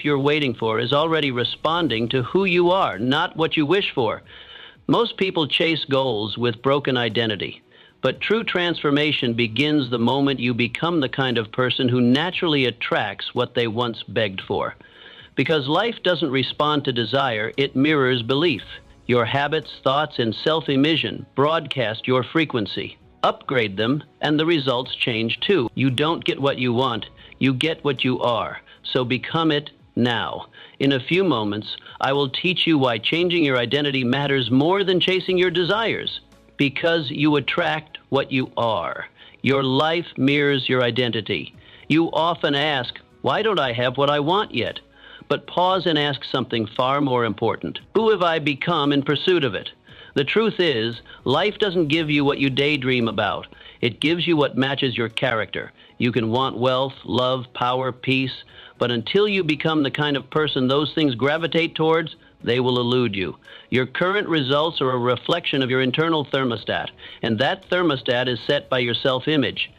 you're waiting for is already responding to who you are, not what you wish for. Most people chase goals with broken identity, but true transformation begins the moment you become the kind of person who naturally attracts what they once begged for. Because life doesn't respond to desire, it mirrors belief. Your habits, thoughts, and self-emission broadcast your frequency. Upgrade them, and the results change too. You don't get what you want, you get what you are. So become it now. In a few moments, I will teach you why changing your identity matters more than chasing your desires. Because you attract what you are. Your life mirrors your identity. You often ask, why don't I have what I want yet? But pause and ask something far more important. Who have I become in pursuit of it? The truth is, life doesn't give you what you daydream about. It gives you what matches your character. You can want wealth, love, power, peace, but until you become the kind of person those things gravitate towards, they will elude you. Your current results are a reflection of your internal thermostat, and that thermostat is set by your self-image.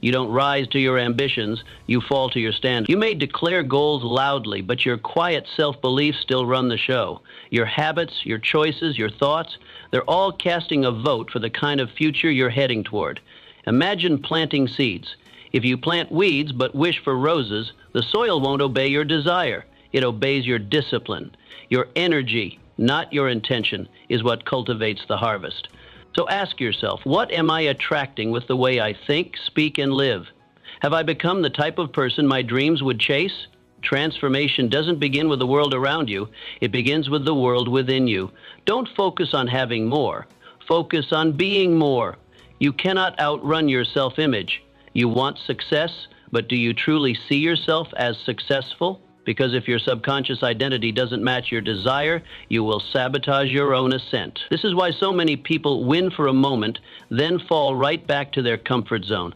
You don't rise to your ambitions, you fall to your standards. You may declare goals loudly, but your quiet self-beliefs still run the show. Your habits, your choices, your thoughts, they're all casting a vote for the kind of future you're heading toward. Imagine planting seeds. If you plant weeds but wish for roses, the soil won't obey your desire. It obeys your discipline. Your energy, not your intention, is what cultivates the harvest. So ask yourself, what am I attracting with the way I think, speak, and live? Have I become the type of person my dreams would chase? Transformation doesn't begin with the world around you. It begins with the world within you. Don't focus on having more. Focus on being more. You cannot outrun your self-image. You want success, but do you truly see yourself as successful? Because if your subconscious identity doesn't match your desire, you will sabotage your own ascent. This is why so many people win for a moment, then fall right back to their comfort zone.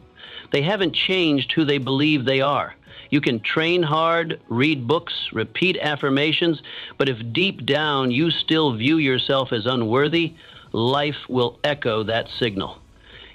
They haven't changed who they believe they are. You can train hard, read books, repeat affirmations, but if deep down you still view yourself as unworthy, life will echo that signal.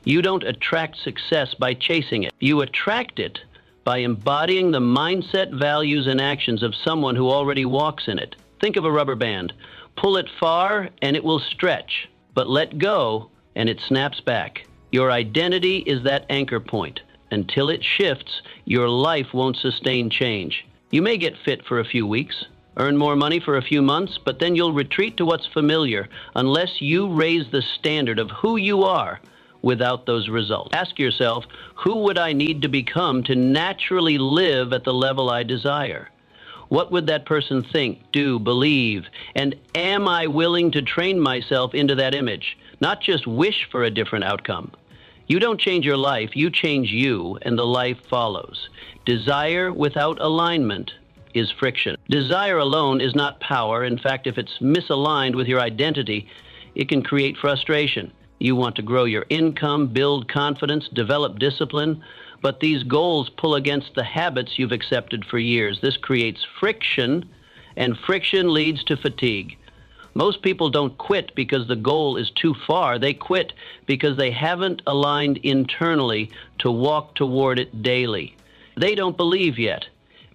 You don't attract success by chasing it. You attract it by embodying the mindset, values, and actions of someone who already walks in it. Think of a rubber band. Pull it far and it will stretch, but let go and it snaps back. Your identity is that anchor point. Until it shifts, your life won't sustain change. You may get fit for a few weeks, earn more money for a few months, but then you'll retreat to what's familiar unless you raise the standard of who you are without those results. Ask yourself, who would I need to become to naturally live at the level I desire? What would that person think, do, believe? And am I willing to train myself into that image? Not just wish for a different outcome. You don't change your life, you change you, and the life follows. Desire without alignment is friction. Desire alone is not power. In fact, if it's misaligned with your identity, it can create frustration. You want to grow your income, build confidence, develop discipline, but these goals pull against the habits you've accepted for years. This creates friction, and friction leads to fatigue. Most people don't quit because the goal is too far. They quit because they haven't aligned internally to walk toward it daily. They don't believe yet.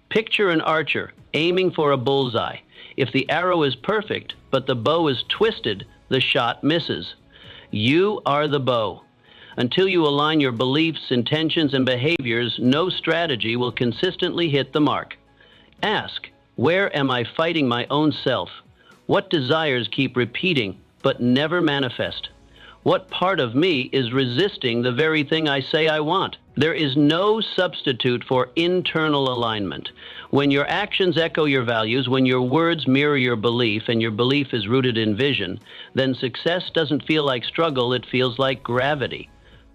Picture an archer aiming for a bullseye. If the arrow is perfect, but the bow is twisted, the shot misses. You are the bow. Until you align your beliefs, intentions, and behaviors, no strategy will consistently hit the mark. Ask, where am I fighting my own self? What desires keep repeating but never manifest? What part of me is resisting the very thing I say I want? There is no substitute for internal alignment. When your actions echo your values, when your words mirror your belief, and your belief is rooted in vision, then success doesn't feel like struggle, it feels like gravity.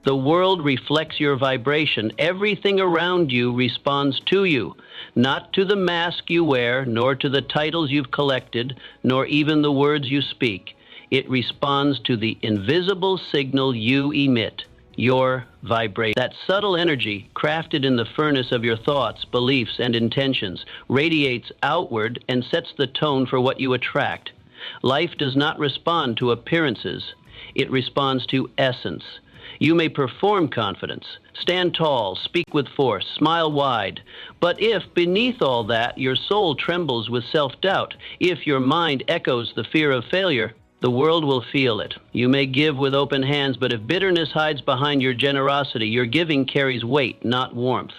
The world reflects your vibration. Everything around you responds to you, not to the mask you wear, nor to the titles you've collected, nor even the words you speak. It responds to the invisible signal you emit, your vibration. That subtle energy, crafted in the furnace of your thoughts, beliefs, and intentions, radiates outward and sets the tone for what you attract. Life does not respond to appearances. It responds to essence. You may perform confidence, stand tall, speak with force, smile wide. But if, beneath all that, your soul trembles with self-doubt, if your mind echoes the fear of failure, the world will feel it. You may give with open hands, but if bitterness hides behind your generosity, your giving carries weight, not warmth.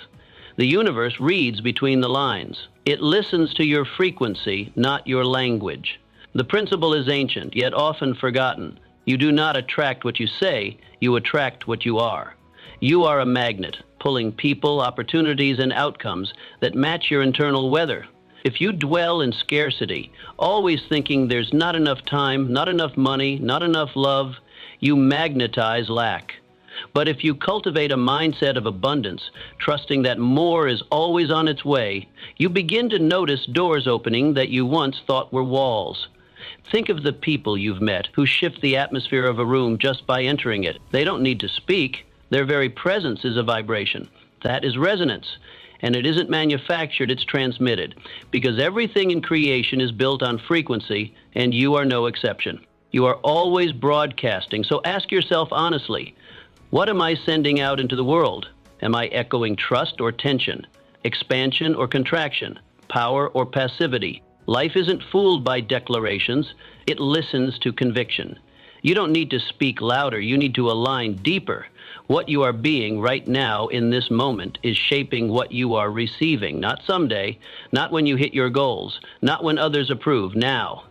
The universe reads between the lines. It listens to your frequency, not your language. The principle is ancient, yet often forgotten. You do not attract what you say, you attract what you are. You are a magnet, pulling people, opportunities, and outcomes that match your internal weather. If you dwell in scarcity, always thinking there's not enough time, not enough money, not enough love, you magnetize lack. But if you cultivate a mindset of abundance, trusting that more is always on its way, you begin to notice doors opening that you once thought were walls. Think of the people you've met who shift the atmosphere of a room just by entering it. They don't need to speak. Their very presence is a vibration. That is resonance. And it isn't manufactured, it's transmitted. Because everything in creation is built on frequency, and you are no exception. You are always broadcasting, so ask yourself honestly, what am I sending out into the world? Am I echoing trust or tension, expansion or contraction, power or passivity? Life isn't fooled by declarations, it listens to conviction. You don't need to speak louder, you need to align deeper. What you are being right now in this moment is shaping what you are receiving, not someday, not when you hit your goals, not when others approve, now.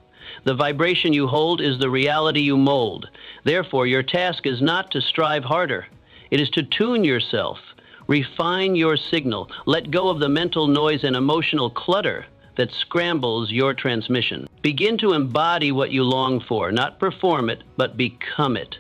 The vibration you hold is the reality you mold. Therefore, your task is not to strive harder. It is to tune yourself, refine your signal, let go of the mental noise and emotional clutter that scrambles your transmission. Begin to embody what you long for, not perform it, but become it.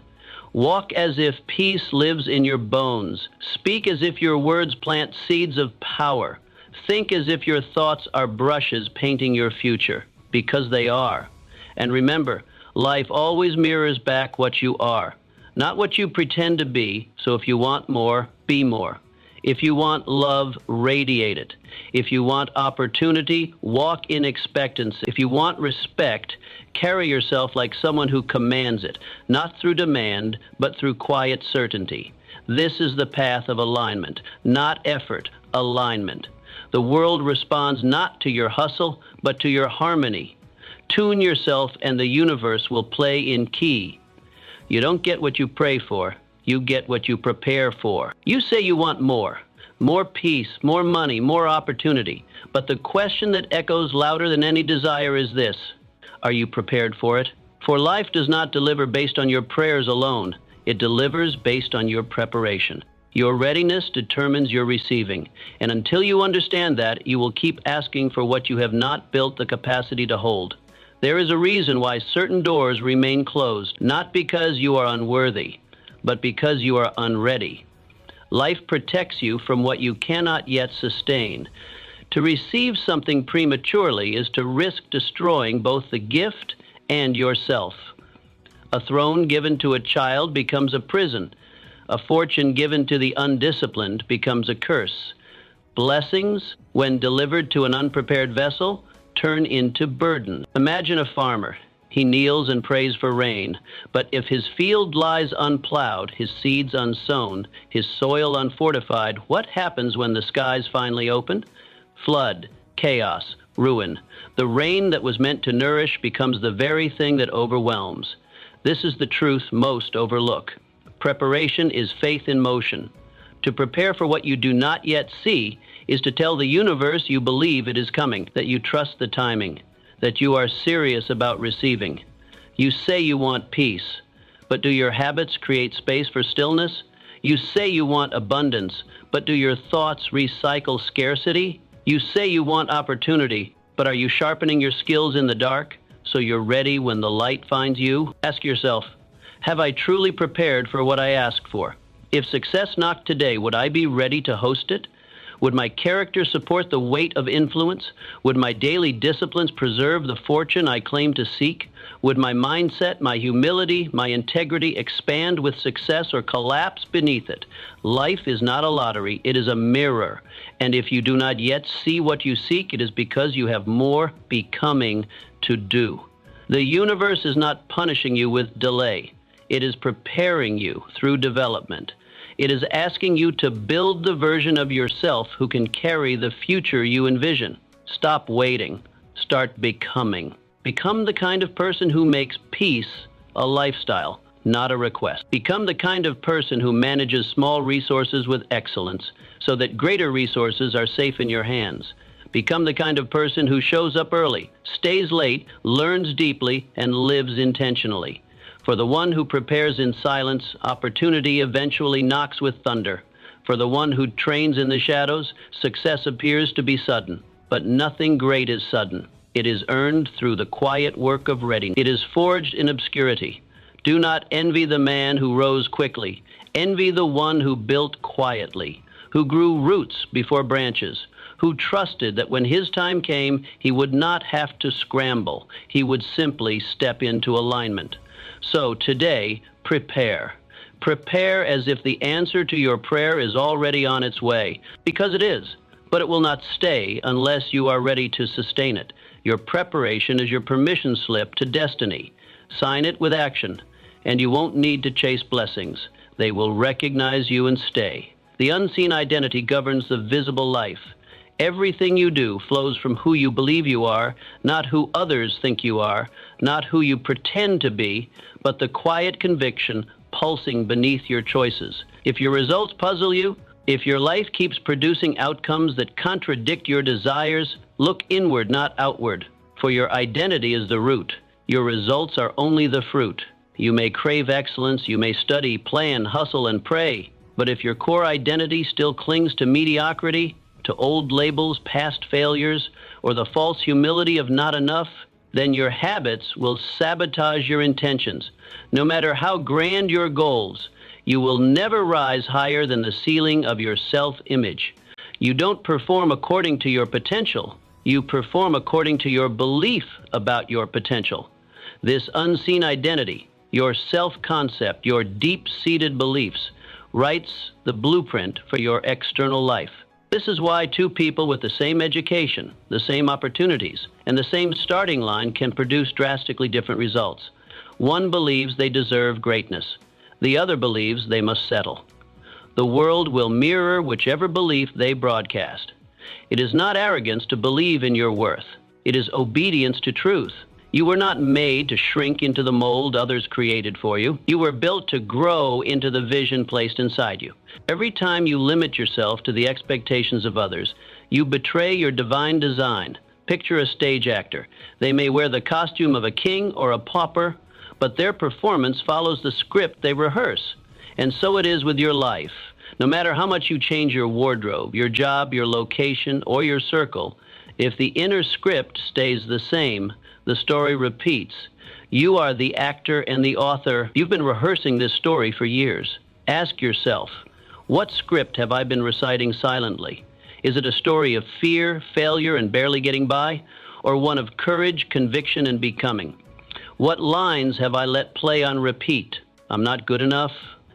Walk as if peace lives in your bones. Speak as if your words plant seeds of power. Think as if your thoughts are brushes painting your future, because they are. And remember, life always mirrors back what you are, not what you pretend to be. So if you want more, be more. If you want love, radiate it. If you want opportunity, walk in expectancy. If you want respect, carry yourself like someone who commands it, not through demand, but through quiet certainty. This is the path of alignment, not effort, alignment. The world responds not to your hustle, but to your harmony. Tune yourself and the universe will play in key. You don't get what you pray for. You get what you prepare for. You say you want more peace, more money, more opportunity. But the question that echoes louder than any desire is this: are you prepared for it? For life does not deliver based on your prayers alone. It delivers based on your preparation. Your readiness determines your receiving. And until you understand that, you will keep asking for what you have not built the capacity to hold. There is a reason why certain doors remain closed, not because you are unworthy, but because you are unready. Life protects you from what you cannot yet sustain. To receive something prematurely is to risk destroying both the gift and yourself. A throne given to a child becomes a prison. A fortune given to the undisciplined becomes a curse. Blessings, when delivered to an unprepared vessel, turn into burden. Imagine a farmer. He kneels and prays for rain. But if his field lies unplowed, his seeds unsown, his soil unfortified, what happens when the skies finally open? Flood, chaos, ruin. The rain that was meant to nourish becomes the very thing that overwhelms. This is the truth most overlook. Preparation is faith in motion. To prepare for what you do not yet see is to tell the universe you believe it is coming, that you trust the timing, that you are serious about receiving. You say you want peace, but do your habits create space for stillness? You say you want abundance, but do your thoughts recycle scarcity? You say you want opportunity, but are you sharpening your skills in the dark so you're ready when the light finds you? Ask yourself, have I truly prepared for what I asked for? If success knocked today, would I be ready to host it? Would my character support the weight of influence? Would my daily disciplines preserve the fortune I claim to seek? Would my mindset, my humility, my integrity expand with success or collapse beneath it? Life is not a lottery, it is a mirror. And if you do not yet see what you seek, it is because you have more becoming to do. The universe is not punishing you with delay. It is preparing you through development. It is asking you to build the version of yourself who can carry the future you envision. Stop waiting. Start becoming. Become the kind of person who makes peace a lifestyle, not a request. Become the kind of person who manages small resources with excellence so that greater resources are safe in your hands. Become the kind of person who shows up early, stays late, learns deeply, and lives intentionally. For the one who prepares in silence, opportunity eventually knocks with thunder. For the one who trains in the shadows, success appears to be sudden. But nothing great is sudden. It is earned through the quiet work of readiness. It is forged in obscurity. Do not envy the man who rose quickly. Envy the one who built quietly, who grew roots before branches, who trusted that when his time came, he would not have to scramble. He would simply step into alignment. So today, prepare. Prepare as if the answer to your prayer is already on its way, because it is. But it will not stay unless you are ready to sustain it. Your preparation is your permission slip to destiny. Sign it with action, and you won't need to chase blessings. They will recognize you and stay. The unseen identity governs the visible life. Everything you do flows from who you believe you are, not who others think you are, not who you pretend to be, but the quiet conviction pulsing beneath your choices. If your results puzzle you, if your life keeps producing outcomes that contradict your desires, look inward, not outward, for your identity is the root. Your results are only the fruit. You may crave excellence, you may study, plan, hustle, and pray, but if your core identity still clings to mediocrity, to old labels, past failures, or the false humility of not enough, then your habits will sabotage your intentions. No matter how grand your goals, you will never rise higher than the ceiling of your self-image. You don't perform according to your potential. You perform according to your belief about your potential. This unseen identity, your self-concept, your deep-seated beliefs, writes the blueprint for your external life. This is why two people with the same education, the same opportunities, and the same starting line can produce drastically different results. One believes they deserve greatness. The other believes they must settle. The world will mirror whichever belief they broadcast. It is not arrogance to believe in your worth. It is obedience to truth. You were not made to shrink into the mold others created for you. You were built to grow into the vision placed inside you. Every time you limit yourself to the expectations of others, you betray your divine design. Picture a stage actor. They may wear the costume of a king or a pauper, but their performance follows the script they rehearse. And so it is with your life. No matter how much you change your wardrobe, your job, your location, or your circle, if the inner script stays the same, the story repeats. You are the actor and the author. You've been rehearsing this story for years. Ask yourself, what script have I been reciting silently? Is it a story of fear, failure, and barely getting by, or one of courage, conviction, and becoming? What lines have I let play on repeat? I'm not good enough.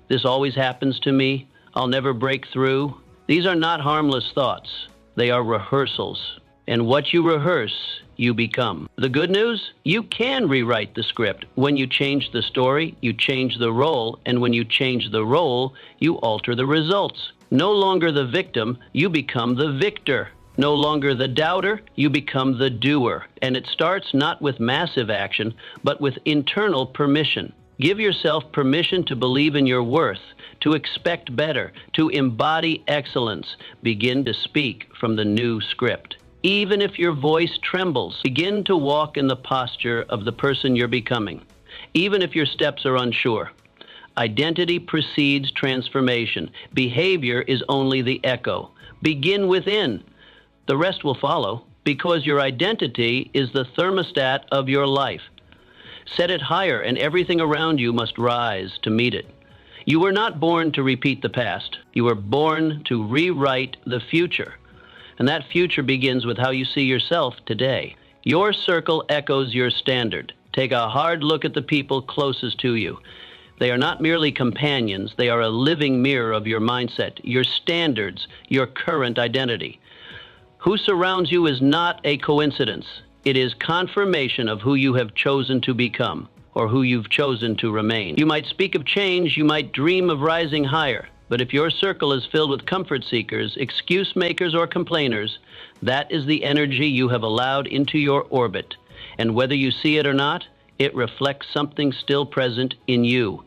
This always happens to me. I'll never break through. These are not harmless thoughts. They are rehearsals. And what you rehearse, you become. The good news? You can rewrite the script. When you change the story, you change the role. And when you change the role, you alter the results. No longer the victim, you become the victor. No longer the doubter, you become the doer. And it starts not with massive action, but with internal permission. Give yourself permission to believe in your worth, to expect better, to embody excellence. Begin to speak from the new script. Even if your voice trembles, begin to walk in the posture of the person you're becoming. Even if your steps are unsure. Identity precedes transformation. Behavior is only the echo. Begin within. The rest will follow, because your identity is the thermostat of your life. Set it higher, and everything around you must rise to meet it. You were not born to repeat the past. You were born to rewrite the future. And that future begins with how you see yourself today. Your circle echoes your standard. Take a hard look at the people closest to you. They are not merely companions. They are a living mirror of your mindset, your standards, your current identity. Who surrounds you is not a coincidence. It is confirmation of who you have chosen to become, or who you've chosen to remain. You might speak of change, you might dream of rising higher, but if your circle is filled with comfort seekers, excuse makers, or complainers, that is the energy you have allowed into your orbit. And whether you see it or not, it reflects something still present in you.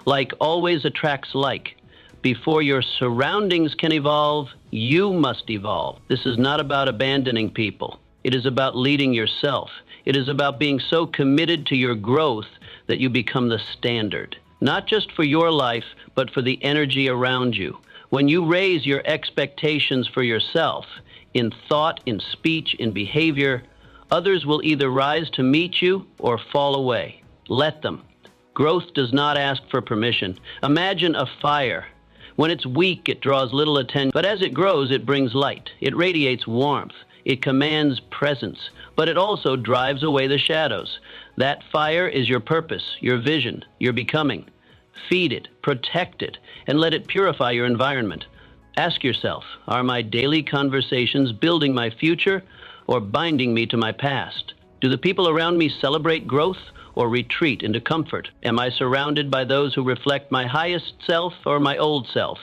Like always attracts like. Before your surroundings can evolve, you must evolve. This is not about abandoning people. It is about leading yourself. It is about being so committed to your growth that you become the standard, not just for your life, but for the energy around you. When you raise your expectations for yourself, in thought, in speech, in behavior, others will either rise to meet you or fall away. Let them. Growth does not ask for permission. Imagine a fire. When it's weak, it draws little attention, but as it grows, it brings light. It radiates warmth. It commands presence, but it also drives away the shadows. That fire is your purpose, your vision, your becoming. Feed it, protect it, and let it purify your environment. Ask yourself, are my daily conversations building my future or binding me to my past? Do the people around me celebrate growth or retreat into comfort? Am I surrounded by those who reflect my highest self or my old self?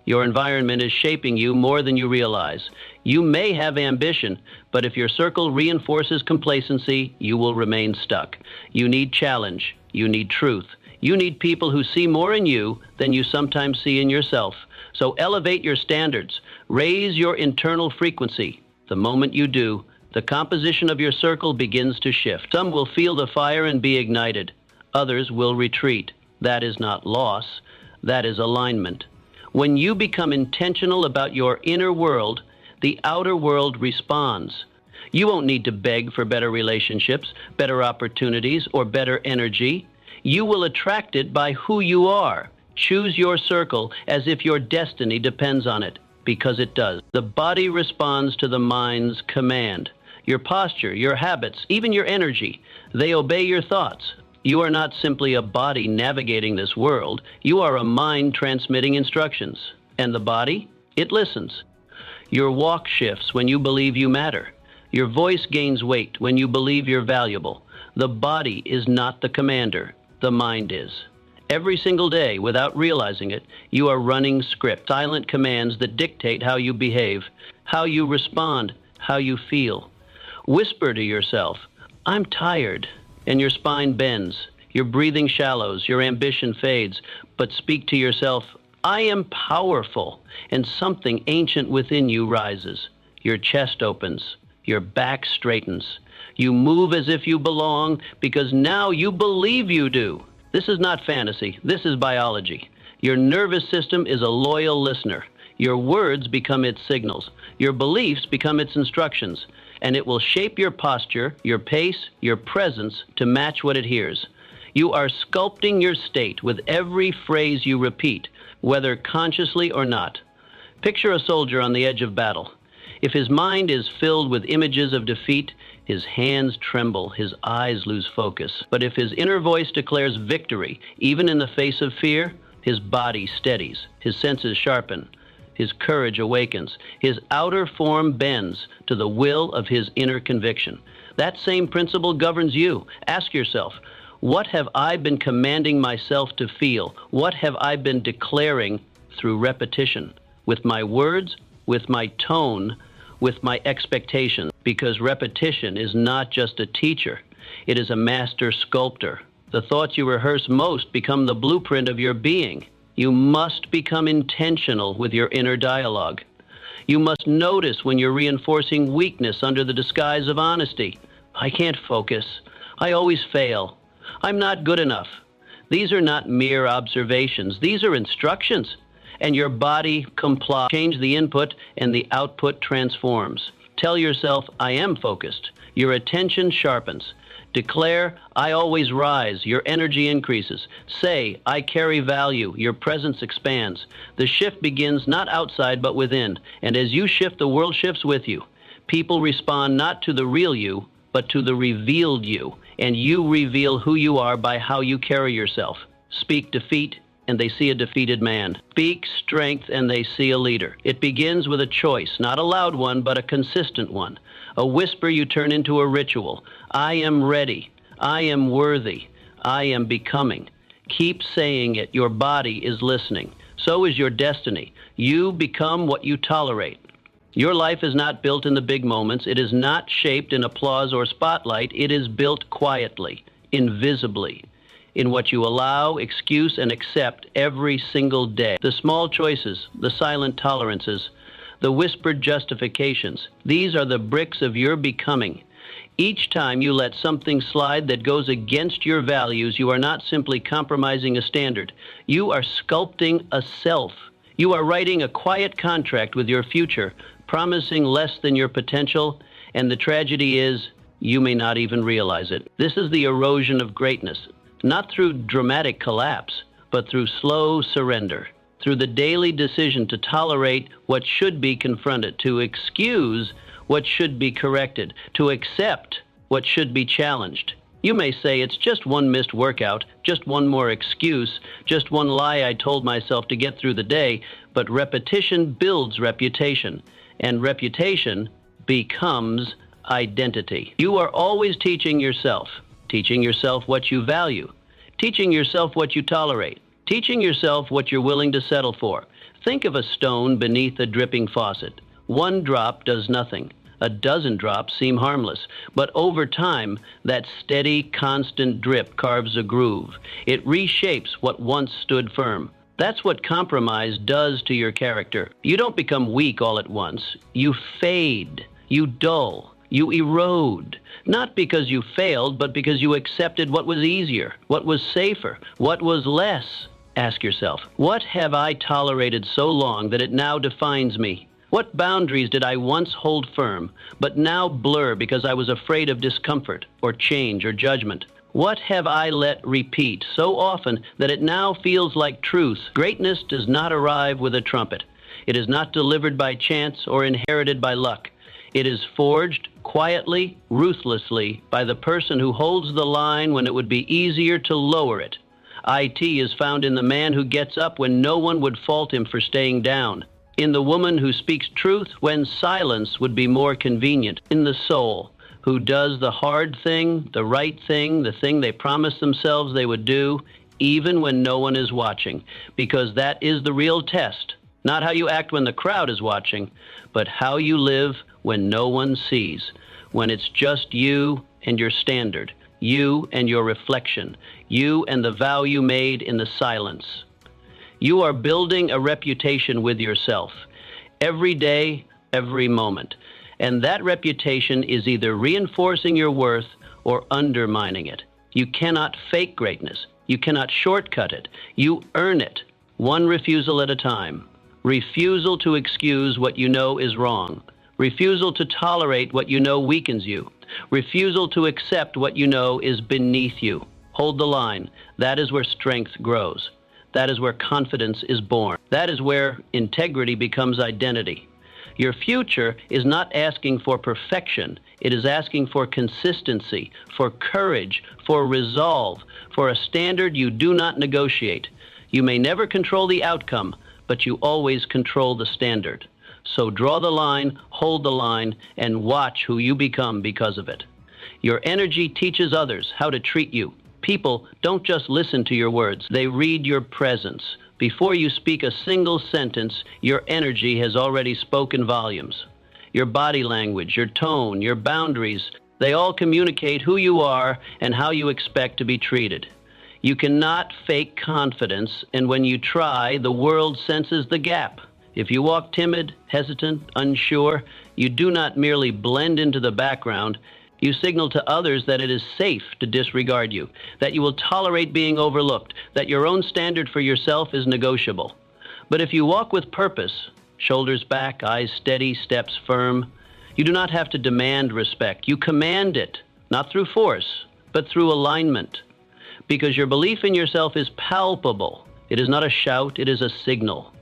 Your environment is shaping you more than you realize. You may have ambition, but if your circle reinforces complacency, you will remain stuck. You need challenge. You need truth. You need people who see more in you than you sometimes see in yourself. So elevate your standards. Raise your internal frequency. The moment you do, the composition of your circle begins to shift. Some will feel the fire and be ignited. Others will retreat. That is not loss. That is alignment. When you become intentional about your inner world, the outer world responds. You won't need to beg for better relationships, better opportunities, or better energy. You will attract it by who you are. Choose your circle as if your destiny depends on it, because it does. The body responds to the mind's command. Your posture, your habits, even your energy, they obey your thoughts. You are not simply a body navigating this world. You are a mind transmitting instructions. And the body, it listens. Your walk shifts when you believe you matter. Your voice gains weight when you believe you're valuable. The body is not the commander. The mind is. Every single day, without realizing it, you are running script, silent commands that dictate how you behave, how you respond, how you feel. Whisper to yourself, I'm tired, and your spine bends, your breathing shallows, your ambition fades, but speak to yourself, I am powerful, and something ancient within you rises. Your chest opens, your back straightens. You move as if you belong because now you believe you do. This is not fantasy. This is biology. Your nervous system is a loyal listener. Your words become its signals. Your beliefs become its instructions. And it will shape your posture, your pace, your presence to match what it hears. You are sculpting your state with every phrase you repeat, whether consciously or not. Picture a soldier on the edge of battle. If his mind is filled with images of defeat, his hands tremble, his eyes lose focus. But if his inner voice declares victory, even in the face of fear, his body steadies, his senses sharpen, his courage awakens, his outer form bends to the will of his inner conviction. That same principle governs you. Ask yourself, what have I been commanding myself to feel? What have I been declaring through repetition? With my words, with my tone, with my expectations, because repetition is not just a teacher, it is a master sculptor. The thoughts you rehearse most become the blueprint of your being. You must become intentional with your inner dialogue. You must notice when you're reinforcing weakness under the disguise of honesty. I can't focus. I always fail. I'm not good enough. These are not mere observations. These are instructions. And your body complies. Change the input and the output transforms. Tell yourself, I am focused. Your attention sharpens. Declare, I always rise. Your energy increases. Say, I carry value. Your presence expands. The shift begins not outside but within. And as you shift, the world shifts with you. People respond not to the real you, but to the revealed you. And you reveal who you are by how you carry yourself. Speak defeat, and they see a defeated man. Speak strength, and they see a leader. It begins with a choice, not a loud one, but a consistent one. A whisper you turn into a ritual. I am ready. I am worthy. I am becoming. Keep saying it. Your body is listening. So is your destiny. You become what you tolerate. Your life is not built in the big moments. It is not shaped in applause or spotlight. It is built quietly, invisibly, in what you allow, excuse, and accept every single day. The small choices, the silent tolerances, the whispered justifications, these are the bricks of your becoming. Each time you let something slide that goes against your values, you are not simply compromising a standard. You are sculpting a self. You are writing a quiet contract with your future, promising less than your potential, and the tragedy is you may not even realize it. This is the erosion of greatness, not through dramatic collapse, but through slow surrender, through the daily decision to tolerate what should be confronted, to excuse what should be corrected, to accept what should be challenged. You may say it's just one missed workout, just one more excuse, just one lie I told myself to get through the day, but repetition builds reputation, and reputation becomes identity. You are always teaching yourself what you value, teaching yourself what you tolerate, teaching yourself what you're willing to settle for. Think of a stone beneath a dripping faucet. One drop does nothing. A dozen drops seem harmless, but over time, that steady, constant drip carves a groove. It reshapes what once stood firm. That's what compromise does to your character. You don't become weak all at once. You fade. You dull. You erode. Not because you failed, but because you accepted what was easier, what was safer, what was less. Ask yourself, what have I tolerated so long that it now defines me? What boundaries did I once hold firm, but now blur because I was afraid of discomfort or change or judgment? What have I let repeat so often that it now feels like truth? Greatness does not arrive with a trumpet. It is not delivered by chance or inherited by luck. It is forged quietly, ruthlessly by the person who holds the line when it would be easier to lower it. IT is found in the man who gets up when no one would fault him for staying down. In the woman who speaks truth when silence would be more convenient. In the soul who does the hard thing, the right thing, the thing they promised themselves they would do, even when no one is watching. Because that is the real test. Not how you act when the crowd is watching, but how you live when no one sees. When it's just you and your standard, you and your reflection, you and the vow you made in the silence. You are building a reputation with yourself, every day, every moment. And that reputation is either reinforcing your worth or undermining it. You cannot fake greatness. You cannot shortcut it. You earn it, one refusal at a time. Refusal to excuse what you know is wrong. Refusal to tolerate what you know weakens you. Refusal to accept what you know is beneath you. Hold the line. That is where strength grows. That is where confidence is born. That is where integrity becomes identity. Your future is not asking for perfection. It is asking for consistency, for courage, for resolve, for a standard you do not negotiate. You may never control the outcome, but you always control the standard. So draw the line, hold the line, and watch who you become because of it. Your energy teaches others how to treat you. People don't just listen to your words, they read your presence. Before you speak a single sentence, your energy has already spoken volumes. Your body language, your tone, your boundaries, they all communicate who you are and how you expect to be treated. You cannot fake confidence, and when you try, the world senses the gap. If you walk timid, hesitant, unsure, you do not merely blend into the background. You signal to others that it is safe to disregard you, that you will tolerate being overlooked, that your own standard for yourself is negotiable. But if you walk with purpose, shoulders back, eyes steady, steps firm, you do not have to demand respect. You command it, not through force, but through alignment. Because your belief in yourself is palpable. It is not a shout, it is a signal.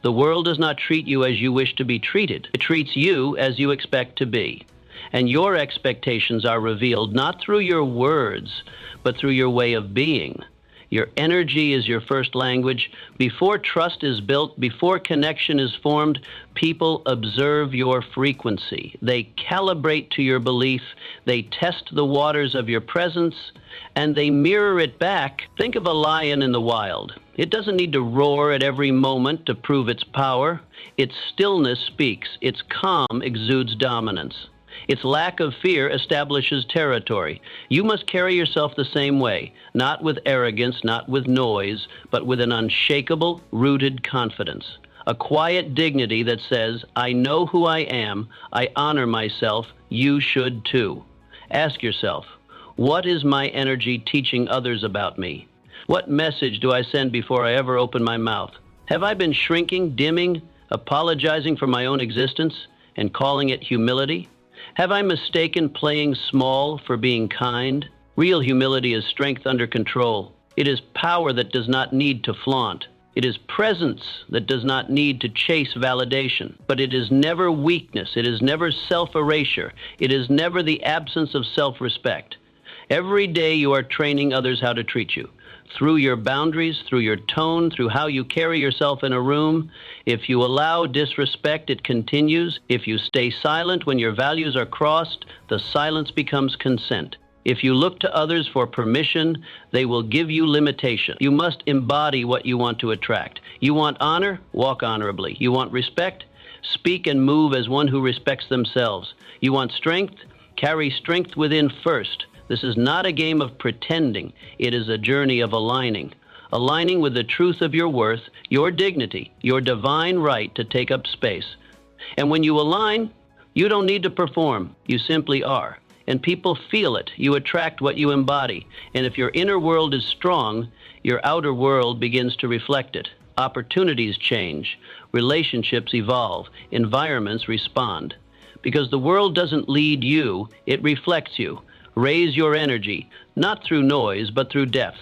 The world does not treat you as you wish to be treated. It treats you as you expect to be. And your expectations are revealed not through your words, but through your way of being. Your energy is your first language. Before trust is built, before connection is formed, people observe your frequency. They calibrate to your belief. They test the waters of your presence, and they mirror it back. Think of a lion in the wild. It doesn't need to roar at every moment to prove its power. Its stillness speaks. Its calm exudes dominance. Its lack of fear establishes territory. You must carry yourself the same way, not with arrogance, not with noise, but with an unshakable, rooted confidence. A quiet dignity that says, I know who I am, I honor myself, you should too. Ask yourself, what is my energy teaching others about me? What message do I send before I ever open my mouth? Have I been shrinking, dimming, apologizing for my own existence, and calling it humility? Have I mistaken playing small for being kind? Real humility is strength under control. It is power that does not need to flaunt. It is presence that does not need to chase validation. But it is never weakness. It is never self-erasure. It is never the absence of self-respect. Every day you are training others how to treat you. Through your boundaries, through your tone, through how you carry yourself in a room. If you allow disrespect, it continues. If you stay silent when your values are crossed, the silence becomes consent. If you look to others for permission, they will give you limitation. You must embody what you want to attract. You want honor? Walk honorably. You want respect? Speak and move as one who respects themselves. You want strength? Carry strength within first. This is not a game of pretending. It is a journey of aligning. Aligning with the truth of your worth, your dignity, your divine right to take up space. And when you align, you don't need to perform. You simply are. And people feel it. You attract what you embody. And if your inner world is strong, your outer world begins to reflect it. Opportunities change. Relationships evolve. Environments respond. Because the world doesn't lead you, it reflects you. Raise your energy, not through noise, but through depth,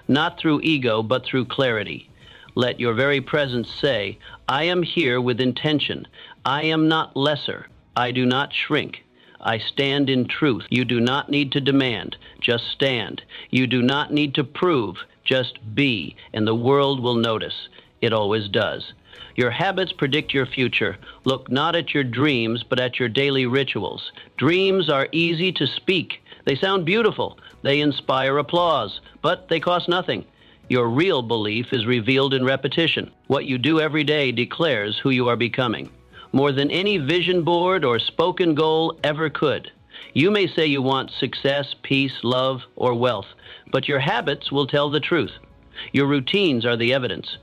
not through ego, but through clarity. Let your very presence say, I am here with intention. I am not lesser. I do not shrink. I stand in truth. You do not need to demand, just stand. You do not need to prove, just be, and the world will notice. It always does. Your habits predict your future. Look not at your dreams, but at your daily rituals. Dreams are easy to speak. They sound beautiful. They inspire applause, but they cost nothing. Your real belief is revealed in repetition. What you do every day declares who you are becoming, more than any vision board or spoken goal ever could. You may say you want success, peace, love, or wealth, but your habits will tell the truth. Your routines are the evidence.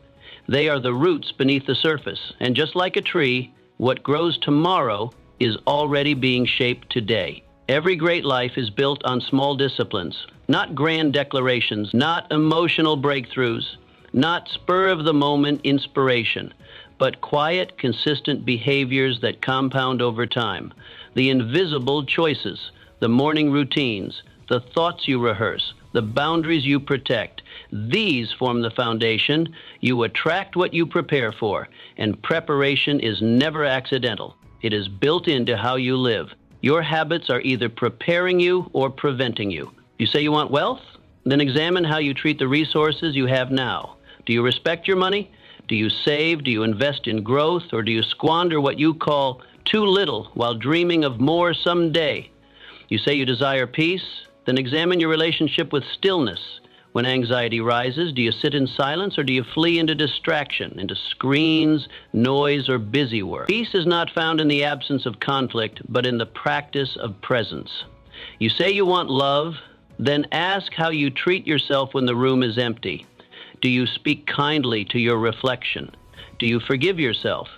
They are the roots beneath the surface, and just like a tree, what grows tomorrow is already being shaped today. Every great life is built on small disciplines, not grand declarations, not emotional breakthroughs, not spur-of-the-moment inspiration, but quiet, consistent behaviors that compound over time. The invisible choices, the morning routines, the thoughts you rehearse, the boundaries you protect. These form the foundation. You attract what you prepare for, and preparation is never accidental. It is built into how you live. Your habits are either preparing you or preventing you. You say you want wealth? Then examine how you treat the resources you have now. Do you respect your money? Do you save? Do you invest in growth? Or do you squander what you call too little while dreaming of more someday? You say you desire peace? Then examine your relationship with stillness. When anxiety rises, do you sit in silence or do you flee into distraction, into screens, noise, or busy work? Peace is not found in the absence of conflict, but in the practice of presence. You say you want love, then ask how you treat yourself when the room is empty. Do you speak kindly to your reflection? Do you forgive yourself?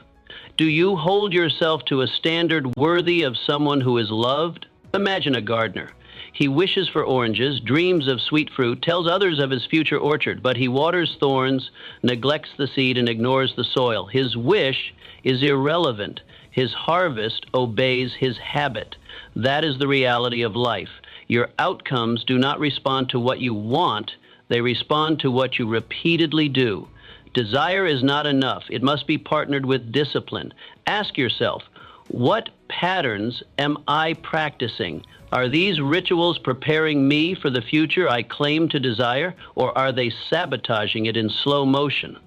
Do you hold yourself to a standard worthy of someone who is loved? Imagine a gardener. He wishes for oranges, dreams of sweet fruit, tells others of his future orchard, but he waters thorns, neglects the seed, and ignores the soil. His wish is irrelevant. His harvest obeys his habit. That is the reality of life. Your outcomes do not respond to what you want. They respond to what you repeatedly do. Desire is not enough. It must be partnered with discipline. Ask yourself, what patterns am I practicing? Are these rituals preparing me for the future I claim to desire, or are they sabotaging it in slow motion?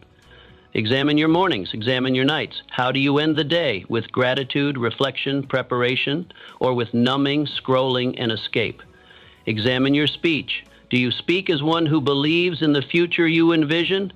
Examine your mornings, examine your nights. How do you end the day? With gratitude, reflection, preparation, or with numbing, scrolling, and escape? Examine your speech. Do you speak as one who believes in the future you envision?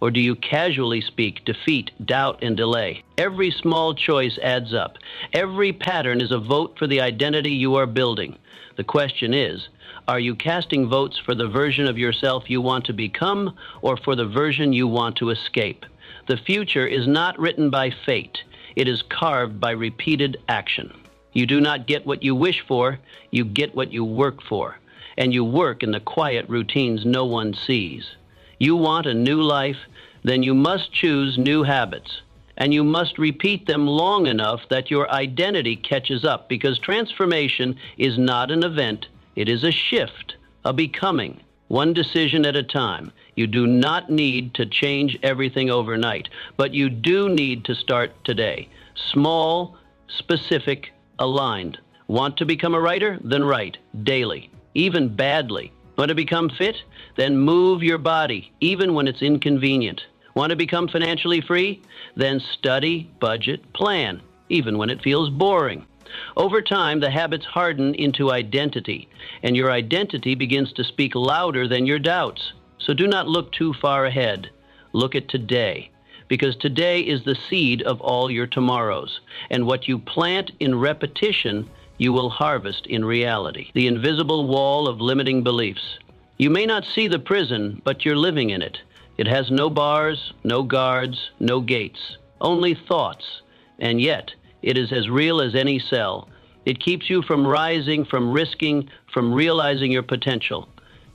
Or do you casually speak defeat, doubt, and delay? Every small choice adds up. Every pattern is a vote for the identity you are building. The question is, are you casting votes for the version of yourself you want to become, or for the version you want to escape? The future is not written by fate. It is carved by repeated action. You do not get what you wish for, you get what you work for. And you work in the quiet routines no one sees. You want a new life, then you must choose new habits. And you must repeat them long enough that your identity catches up, because transformation is not an event, it is a shift, a becoming, one decision at a time. You do not need to change everything overnight, but you do need to start today. Small, specific, aligned. Want to become a writer? Then write daily, even badly. Want to become fit? Then move your body, even when it's inconvenient. Want to become financially free? Then study, budget, plan, even when it feels boring. Over time, the habits harden into identity, and your identity begins to speak louder than your doubts. So do not look too far ahead. Look at today, because today is the seed of all your tomorrows, and what you plant in repetition, you will harvest in reality. The invisible wall of limiting beliefs. You may not see the prison, but you're living in it. It has no bars, no guards, no gates, only thoughts. And yet, it is as real as any cell. It keeps you from rising, from risking, from realizing your potential.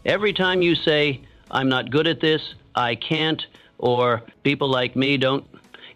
Every time you say, I'm not good at this, I can't, or people like me don't,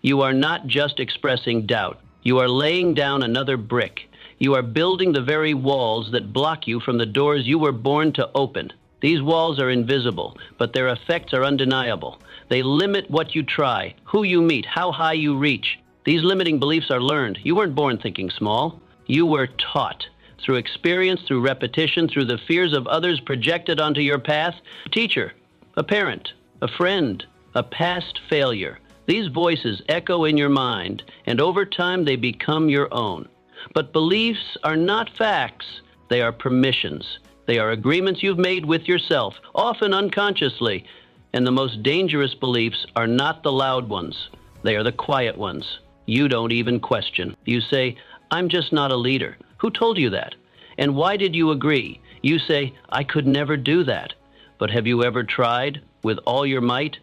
you are not just expressing doubt. You are laying down another brick. You are building the very walls that block you from the doors you were born to open. These walls are invisible, but their effects are undeniable. They limit what you try, who you meet, how high you reach. These limiting beliefs are learned. You weren't born thinking small. You were taught. Through experience, through repetition, through the fears of others projected onto your path. A teacher, a parent, a friend, a past failure. These voices echo in your mind, and over time they become your own. But beliefs are not facts. They are permissions. They are agreements you've made with yourself, often unconsciously. And the most dangerous beliefs are not the loud ones. They are the quiet ones. You don't even question. You say, I'm just not a leader. Who told you that? And why did you agree? You say, I could never do that. But have you ever tried with all your might?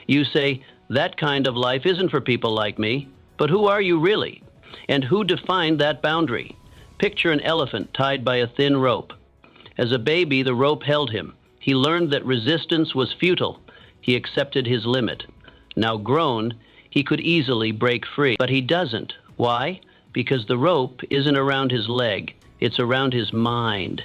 You say, that kind of life isn't for people like me. But who are you really? And who defined that boundary? Picture an elephant tied by a thin rope. As a baby, the rope held him. He learned that resistance was futile. He accepted his limit. Now grown, he could easily break free, but he doesn't. Why? Because the rope isn't around his leg. It's around his mind.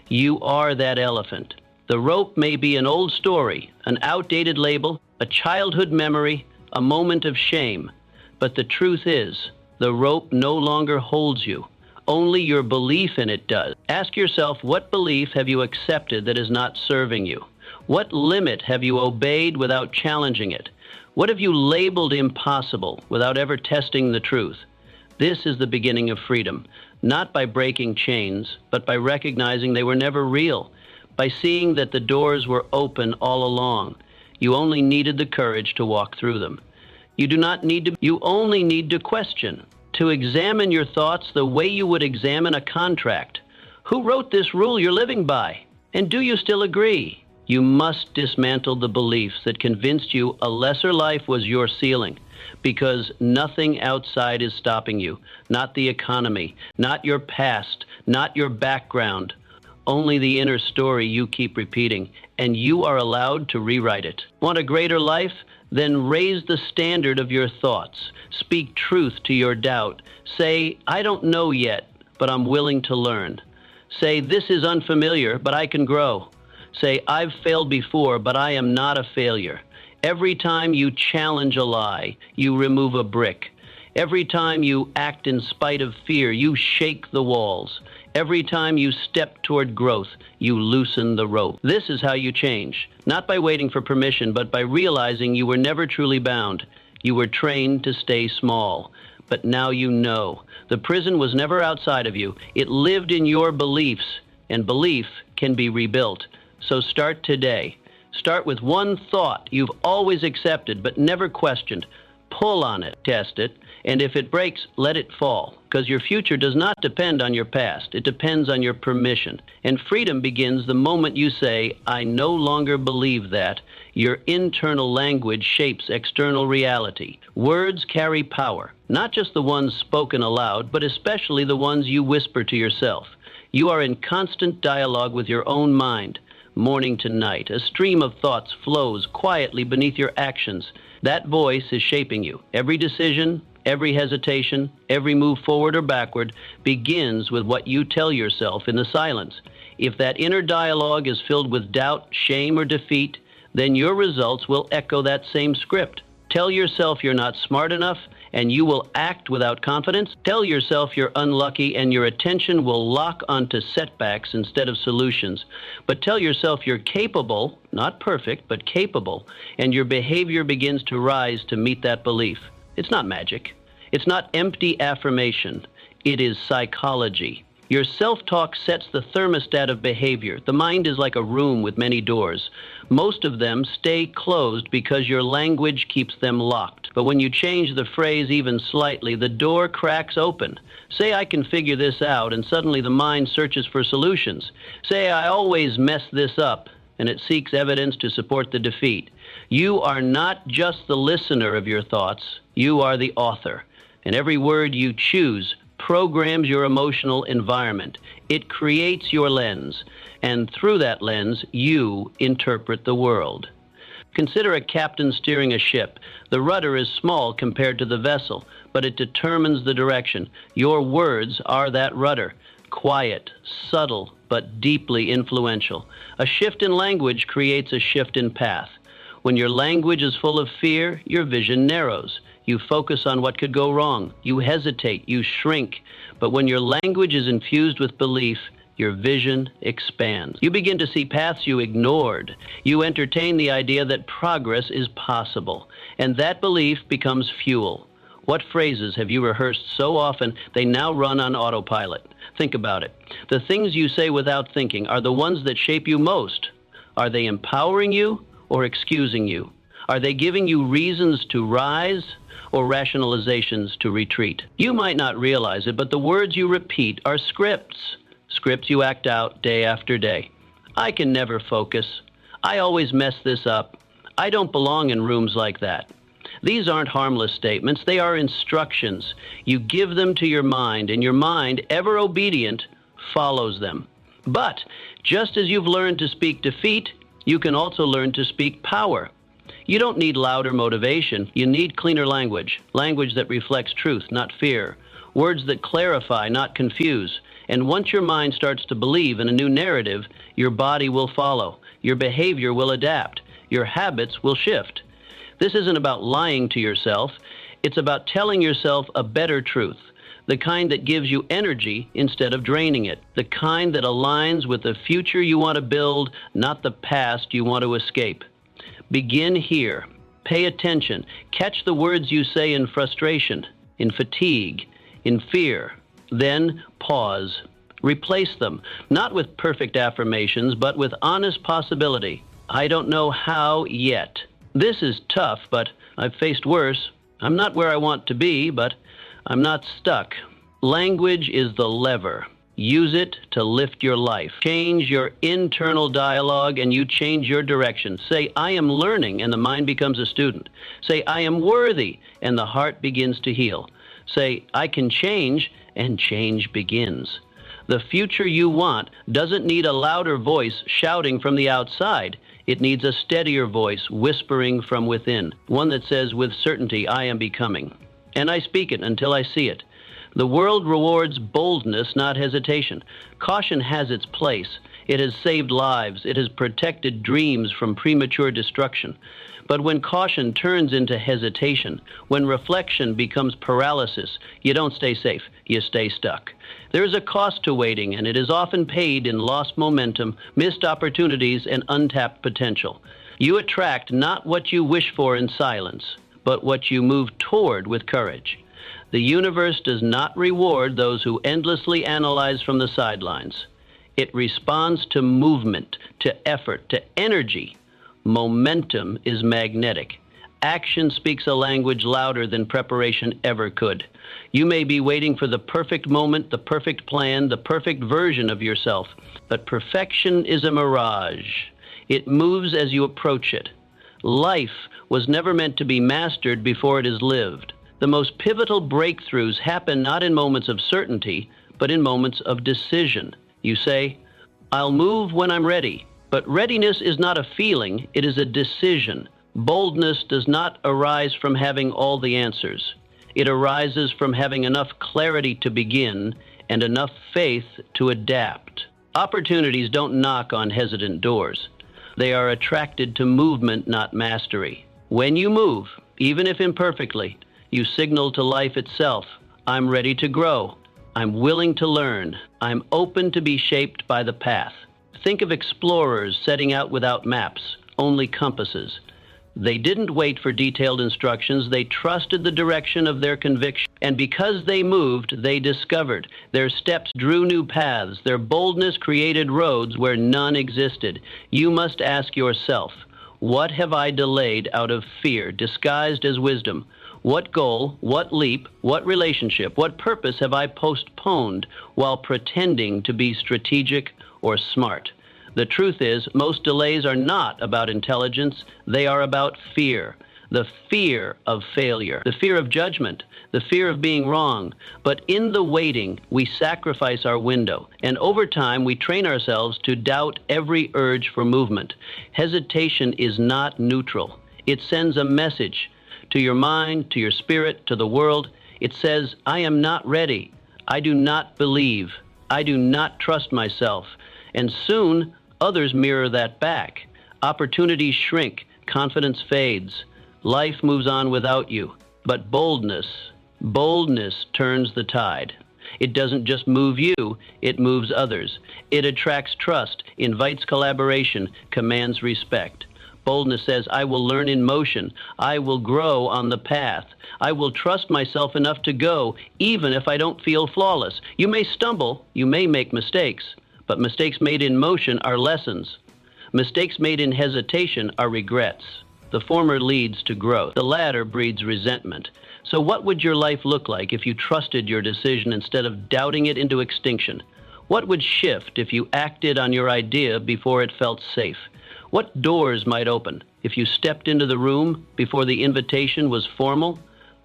You are that elephant. The rope may be an old story, an outdated label, a childhood memory, a moment of shame. But the truth is, the rope no longer holds you. Only your belief in it does. Ask yourself, what belief have you accepted that is not serving you? What limit have you obeyed without challenging it? What have you labeled impossible without ever testing the truth? This is the beginning of freedom, not by breaking chains, but by recognizing they were never real, by seeing that the doors were open all along. You only needed the courage to walk through them. You only need to question, to examine your thoughts the way you would examine a contract. Who wrote this rule you're living by? And do you still agree? You must dismantle the beliefs that convinced you a lesser life was your ceiling, because nothing outside is stopping you, not the economy, not your past, not your background, only the inner story you keep repeating, and you are allowed to rewrite it. Want a greater life? Then raise the standard of your thoughts. Speak truth to your doubt. Say, I don't know yet, but I'm willing to learn. Say, this is unfamiliar, but I can grow. Say, I've failed before, but I am not a failure. Every time you challenge a lie, you remove a brick. Every time you act in spite of fear, you shake the walls. Every time you step toward growth, you loosen the rope. This is how you change, not by waiting for permission, but by realizing you were never truly bound. You were trained to stay small. But now you know. The prison was never outside of you. It lived in your beliefs, and belief can be rebuilt. So start today. Start with one thought you've always accepted but never questioned. Pull on it, test it, and if it breaks, let it fall. Because your future does not depend on your past. It depends on your permission. And freedom begins the moment you say, I no longer believe that. Your internal language shapes external reality. Words carry power, not just the ones spoken aloud, but especially the ones you whisper to yourself. You are in constant dialogue with your own mind. Morning to night, a stream of thoughts flows quietly beneath your actions. That voice is shaping you. Every decision, every hesitation, every move forward or backward begins with what you tell yourself in the silence. If that inner dialogue is filled with doubt, shame, or defeat, then your results will echo that same script. Tell yourself you're not smart enough, and you will act without confidence. Tell yourself you're unlucky, and your attention will lock onto setbacks instead of solutions. But tell yourself you're capable, not perfect, but capable, and your behavior begins to rise to meet that belief. It's not magic. It's not empty affirmation. It is psychology. Your self-talk sets the thermostat of behavior. The mind is like a room with many doors. Most of them stay closed because your language keeps them locked. But when you change the phrase even slightly, the door cracks open. Say, I can figure this out, and suddenly the mind searches for solutions. Say, I always mess this up, and it seeks evidence to support the defeat. You are not just the listener of your thoughts. You are the author. And every word you choose programs your emotional environment. It creates your lens, and through that lens, you interpret the world. Consider a captain steering a ship. The rudder is small compared to the vessel, but it determines the direction. Your words are that rudder. Quiet, subtle, but deeply influential. A shift in language creates a shift in path. When your language is full of fear, your vision narrows. You focus on what could go wrong. You hesitate. You shrink. But when your language is infused with belief, your vision expands. You begin to see paths you ignored. You entertain the idea that progress is possible. And that belief becomes fuel. What phrases have you rehearsed so often they now run on autopilot? Think about it. The things you say without thinking are the ones that shape you most. Are they empowering you or excusing you? Are they giving you reasons to rise or rationalizations to retreat? You might not realize it, but the words you repeat are scripts. Scripts you act out day after day. I can never focus. I always mess this up. I don't belong in rooms like that. These aren't harmless statements. They are instructions. You give them to your mind, and your mind, ever obedient, follows them. But just as you've learned to speak defeat, you can also learn to speak power. You don't need louder motivation. You need cleaner language. Language that reflects truth, not fear. Words that clarify, not confuse. And once your mind starts to believe in a new narrative, your body will follow. Your behavior will adapt. Your habits will shift. This isn't about lying to yourself. It's about telling yourself a better truth. The kind that gives you energy instead of draining it. The kind that aligns with the future you want to build, not the past you want to escape. Begin here. Pay attention. Catch the words you say in frustration, in fatigue, in fear. Then pause. Replace them, not with perfect affirmations, but with honest possibility. I don't know how yet. This is tough, but I've faced worse. I'm not where I want to be, but I'm not stuck. Language is the lever. Use it to lift your life. Change your internal dialogue and you change your direction. Say, I am learning, and the mind becomes a student. Say, I am worthy, and the heart begins to heal. Say, I can change, and change begins. The future you want doesn't need a louder voice shouting from the outside. It needs a steadier voice whispering from within, one that says with certainty, I am becoming. And I speak it until I see it. The world rewards boldness, not hesitation. Caution has its place. It has saved lives. It has protected dreams from premature destruction. But when caution turns into hesitation, when reflection becomes paralysis, you don't stay safe, you stay stuck. There is a cost to waiting, and it is often paid in lost momentum, missed opportunities, and untapped potential. You attract not what you wish for in silence, but what you move toward with courage. The universe does not reward those who endlessly analyze from the sidelines. It responds to movement, to effort, to energy. Momentum is magnetic. Action speaks a language louder than preparation ever could. You may be waiting for the perfect moment, the perfect plan, the perfect version of yourself, but perfection is a mirage. It moves as you approach it. Life was never meant to be mastered before it is lived. The most pivotal breakthroughs happen not in moments of certainty, but in moments of decision. You say, "I'll move when I'm ready." But readiness is not a feeling, it is a decision. Boldness does not arise from having all the answers. It arises from having enough clarity to begin and enough faith to adapt. Opportunities don't knock on hesitant doors. They are attracted to movement, not mastery. When you move, even if imperfectly, you signal to life itself, "I'm ready to grow. I'm willing to learn. I'm open to be shaped by the path." Think of explorers setting out without maps, only compasses. They didn't wait for detailed instructions. They trusted the direction of their conviction. And because they moved, they discovered. Their steps drew new paths. Their boldness created roads where none existed. You must ask yourself, what have I delayed out of fear, disguised as wisdom? What goal, what leap, what relationship, what purpose have I postponed while pretending to be strategic or smart? The truth is, most delays are not about intelligence, they are about fear. The fear of failure, the fear of judgment, the fear of being wrong. But in the waiting, we sacrifice our window, and over time we train ourselves to doubt every urge for movement. Hesitation is not neutral. It sends a message to your mind, to your spirit, to the world. It says, "I am not ready. I do not believe. I do not trust myself." And soon, others mirror that back. Opportunities shrink, confidence fades. Life moves on without you. But boldness turns the tide. It doesn't just move you, it moves others. It attracts trust, invites collaboration, commands respect. Boldness says, "I will learn in motion. I will grow on the path. I will trust myself enough to go, even if I don't feel flawless." You may stumble, you may make mistakes, but mistakes made in motion are lessons. Mistakes made in hesitation are regrets. The former leads to growth. The latter breeds resentment. So what would your life look like if you trusted your decision instead of doubting it into extinction? What would shift if you acted on your idea before it felt safe? What doors might open if you stepped into the room before the invitation was formal?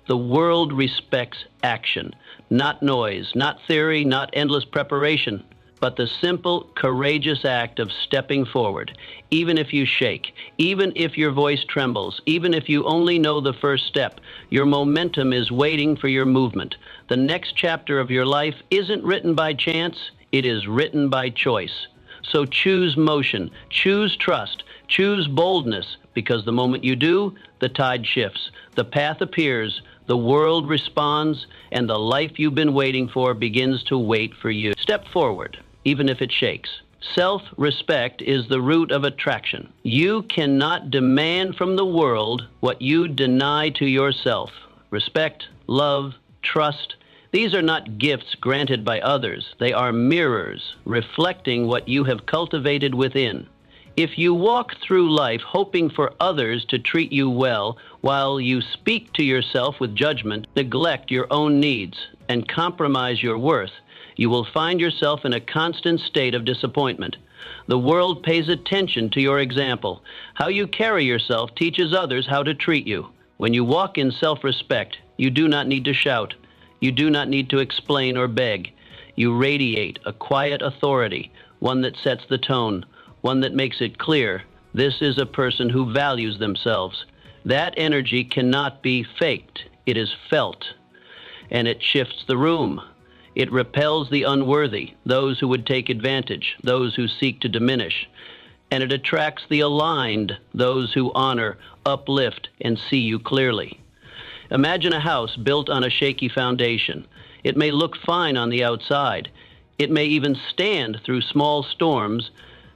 The world respects action, not noise, not theory, not endless preparation, but the simple, courageous act of stepping forward. Even if you shake, even if your voice trembles, even if you only know the first step, your momentum is waiting for your movement. The next chapter of your life isn't written by chance, it is written by choice. So choose motion, choose trust, choose boldness, because the moment you do, the tide shifts, the path appears, the world responds, and the life you've been waiting for begins to wait for you. Step forward, even if it shakes. Self-respect is the root of attraction. You cannot demand from the world what you deny to yourself. Respect, love, trust. These are not gifts granted by others. They are mirrors reflecting what you have cultivated within. If you walk through life hoping for others to treat you well, while you speak to yourself with judgment, neglect your own needs, and compromise your worth, you will find yourself in a constant state of disappointment. The world pays attention to your example. How you carry yourself teaches others how to treat you. When you walk in self-respect, you do not need to shout. You do not need to explain or beg. You radiate a quiet authority, one that sets the tone, one that makes it clear, this is a person who values themselves. That energy cannot be faked. It is felt, and it shifts the room. It repels the unworthy, those who would take advantage, those who seek to diminish. And it attracts the aligned, those who honor, uplift, and see you clearly. Imagine a house built on a shaky foundation. It may look fine on the outside. It may even stand through small storms,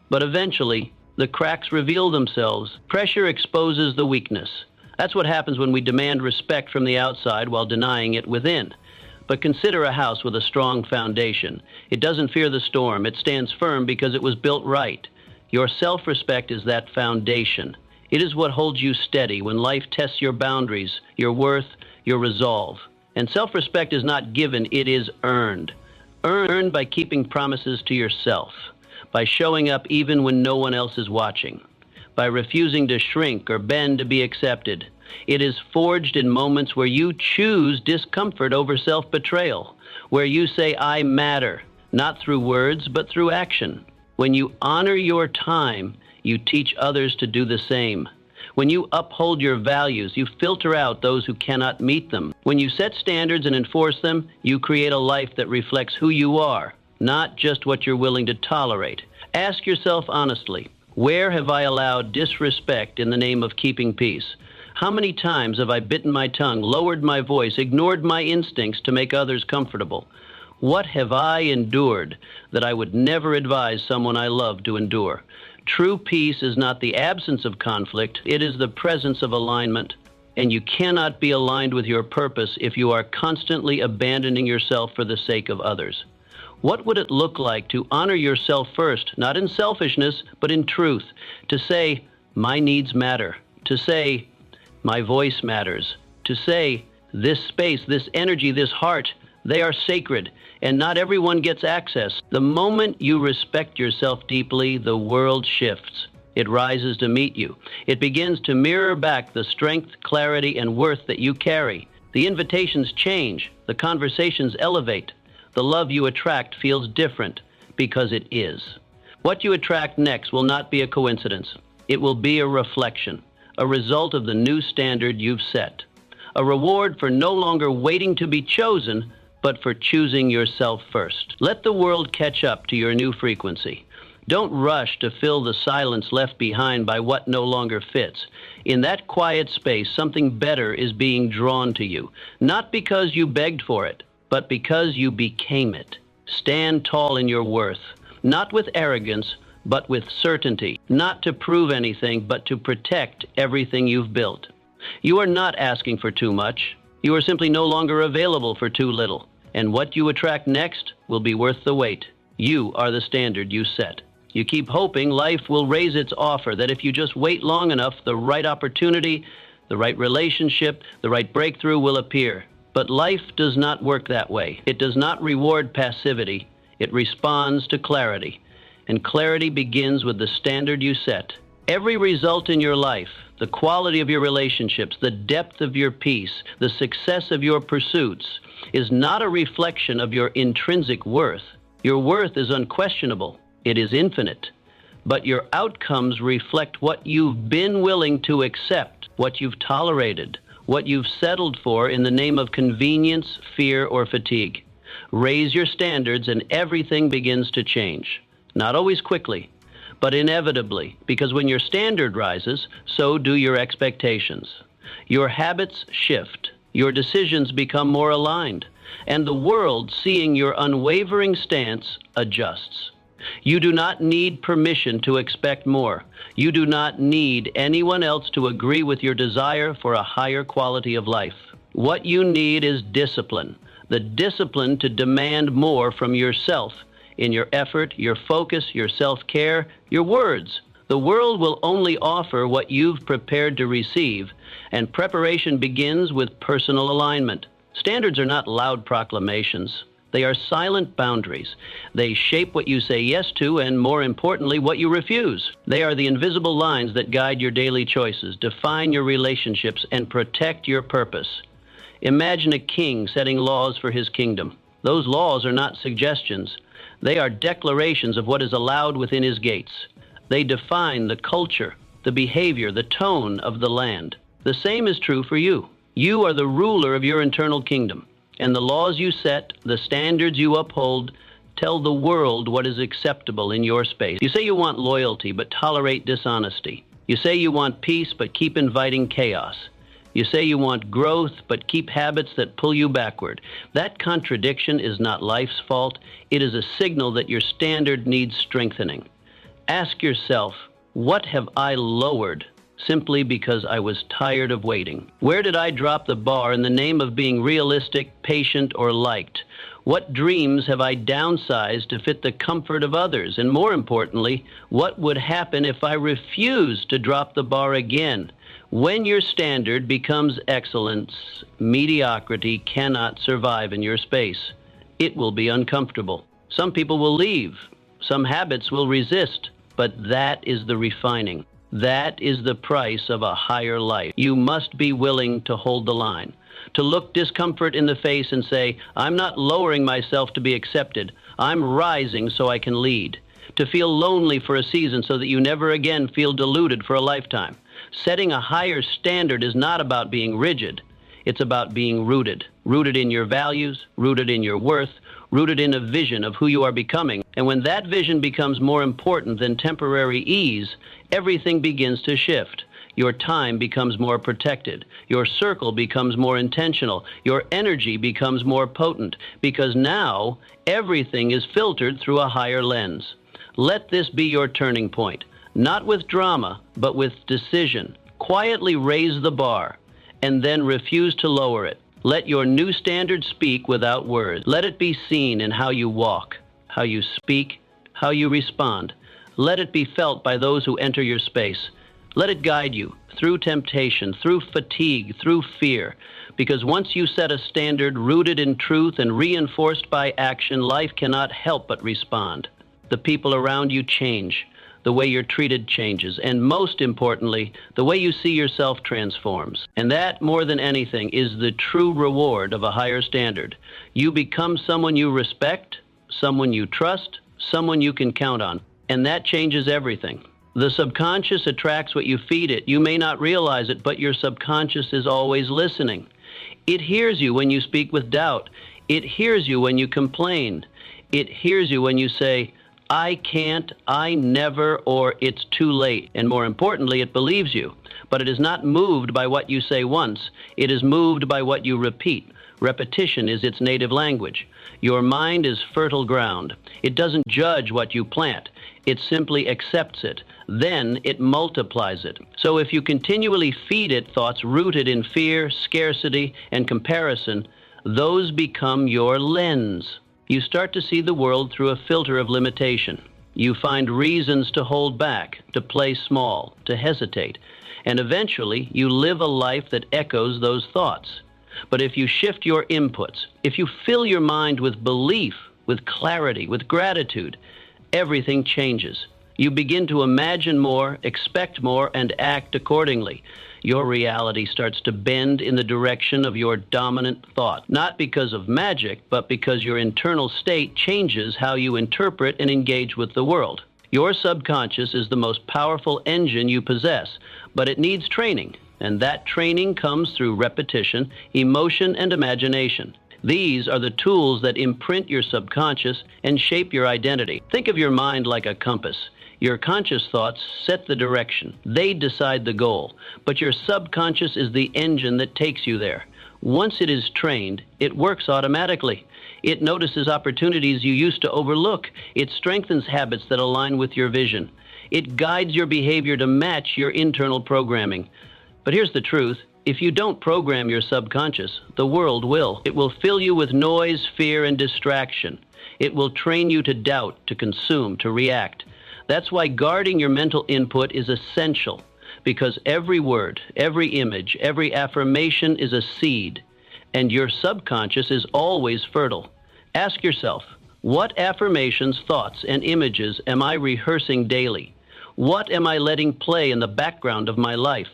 but eventually the cracks reveal themselves. Pressure exposes the weakness. That's what happens when we demand respect from the outside while denying it within. But consider a house with a strong foundation. It doesn't fear the storm. It stands firm because it was built right. Your self-respect is that foundation. It is what holds you steady when life tests your boundaries, your worth, your resolve. And self-respect is not given, it is earned. Earned by keeping promises to yourself, by showing up even when no one else is watching, by refusing to shrink or bend to be accepted. It is forged in moments where you choose discomfort over self-betrayal, where you say, I matter, not through words, but through action. When you honor your time, you teach others to do the same. When you uphold your values, you filter out those who cannot meet them. When you set standards and enforce them, you create a life that reflects who you are, not just what you're willing to tolerate. Ask yourself honestly, where have I allowed disrespect in the name of keeping peace? How many times have I bitten my tongue, lowered my voice, ignored my instincts to make others comfortable? What have I endured that I would never advise someone I love to endure? True peace is not the absence of conflict, it is the presence of alignment. And you cannot be aligned with your purpose if you are constantly abandoning yourself for the sake of others. What would it look like to honor yourself first, not in selfishness, but in truth? To say, my needs matter. To say, my voice matters. To say, this space, this energy, this heart, they are sacred, and not everyone gets access. The moment you respect yourself deeply, the world shifts. It rises to meet you. It begins to mirror back the strength, clarity, and worth that you carry. The invitations change. The conversations elevate. The love you attract feels different because it is. What you attract next will not be a coincidence. It will be a reflection, a result of the new standard you've set. A reward for no longer waiting to be chosen, but for choosing yourself first. Let the world catch up to your new frequency. Don't rush to fill the silence left behind by what no longer fits. In that quiet space, something better is being drawn to you, not because you begged for it, but because you became it. Stand tall in your worth, not with arrogance, but with certainty, not to prove anything, but to protect everything you've built. You are not asking for too much. You are simply no longer available for too little. And what you attract next will be worth the wait. You are the standard you set. You keep hoping life will raise its offer, that if you just wait long enough, the right opportunity, the right relationship, the right breakthrough will appear. But life does not work that way. It does not reward passivity. It responds to clarity. And clarity begins with the standard you set. Every result in your life, the quality of your relationships, the depth of your peace, the success of your pursuits, is not a reflection of your intrinsic worth. Your worth is unquestionable. It is infinite. But your outcomes reflect what you've been willing to accept, what you've tolerated, what you've settled for in the name of convenience, fear, or fatigue. Raise your standards and everything begins to change. Not always quickly, but inevitably, because when your standard rises, so do your expectations. Your habits shift. Your decisions become more aligned, and the world, seeing your unwavering stance, adjusts. You do not need permission to expect more. You do not need anyone else to agree with your desire for a higher quality of life. What you need is discipline, the discipline to demand more from yourself in your effort, your focus, your self-care, your words. The world will only offer what you've prepared to receive, and preparation begins with personal alignment. Standards are not loud proclamations. They are silent boundaries. They shape what you say yes to, and more importantly, what you refuse. They are the invisible lines that guide your daily choices, define your relationships, and protect your purpose. Imagine a king setting laws for his kingdom. Those laws are not suggestions. They are declarations of what is allowed within his gates. They define the culture, the behavior, the tone of the land. The same is true for you. You are the ruler of your internal kingdom. And the laws you set, the standards you uphold, tell the world what is acceptable in your space. You say you want loyalty, but tolerate dishonesty. You say you want peace, but keep inviting chaos. You say you want growth, but keep habits that pull you backward. That contradiction is not life's fault. It is a signal that your standard needs strengthening. Ask yourself, what have I lowered simply because I was tired of waiting? Where did I drop the bar in the name of being realistic, patient, or liked? What dreams have I downsized to fit the comfort of others? And more importantly, what would happen if I refused to drop the bar again? When your standard becomes excellence, mediocrity cannot survive in your space. It will be uncomfortable. Some people will leave. Some habits will resist. But that is the refining. That is the price of a higher life. You must be willing to hold the line, to look discomfort in the face and say, I'm not lowering myself to be accepted. I'm rising so I can lead. To feel lonely for a season so that you never again feel deluded for a lifetime. Setting a higher standard is not about being rigid. It's about being rooted. Rooted in your values, rooted in your worth, rooted in a vision of who you are becoming. And when that vision becomes more important than temporary ease, everything begins to shift. Your time becomes more protected. Your circle becomes more intentional. Your energy becomes more potent, because now everything is filtered through a higher lens. Let this be your turning point, not with drama, but with decision. Quietly raise the bar and then refuse to lower it. Let your new standard speak without words. Let it be seen in how you walk, how you speak, how you respond. Let it be felt by those who enter your space. Let it guide you through temptation, through fatigue, through fear. Because once you set a standard rooted in truth and reinforced by action, life cannot help but respond. The people around you change. The way you're treated changes. And most importantly, the way you see yourself transforms. And that, more than anything, is the true reward of a higher standard. You become someone you respect, someone you trust, someone you can count on. And that changes everything. The subconscious attracts what you feed it. You may not realize it, but your subconscious is always listening. It hears you when you speak with doubt. It hears you when you complain. It hears you when you say, I can't, I never, or it's too late. And more importantly, it believes you. But it is not moved by what you say once. It is moved by what you repeat. Repetition is its native language. Your mind is fertile ground. It doesn't judge what you plant. It simply accepts it. Then it multiplies it. So if you continually feed it thoughts rooted in fear, scarcity, and comparison, those become your lens. You start to see the world through a filter of limitation. You find reasons to hold back, to play small, to hesitate. And eventually, you live a life that echoes those thoughts. But if you shift your inputs, if you fill your mind with belief, with clarity, with gratitude, everything changes. You begin to imagine more, expect more, and act accordingly. Your reality starts to bend in the direction of your dominant thought, not because of magic, but because your internal state changes how you interpret and engage with the world. Your subconscious is the most powerful engine you possess, but it needs training, and that training comes through repetition, emotion, and imagination. These are the tools that imprint your subconscious and shape your identity. Think of your mind like a compass. Your conscious thoughts set the direction. They decide the goal. But your subconscious is the engine that takes you there. Once it is trained, it works automatically. It notices opportunities you used to overlook. It strengthens habits that align with your vision. It guides your behavior to match your internal programming. But here's the truth. If you don't program your subconscious, the world will. It will fill you with noise, fear, and distraction. It will train you to doubt, to consume, to react. That's why guarding your mental input is essential, because every word, every image, every affirmation is a seed, and your subconscious is always fertile. Ask yourself, what affirmations, thoughts, and images am I rehearsing daily? What am I letting play in the background of my life?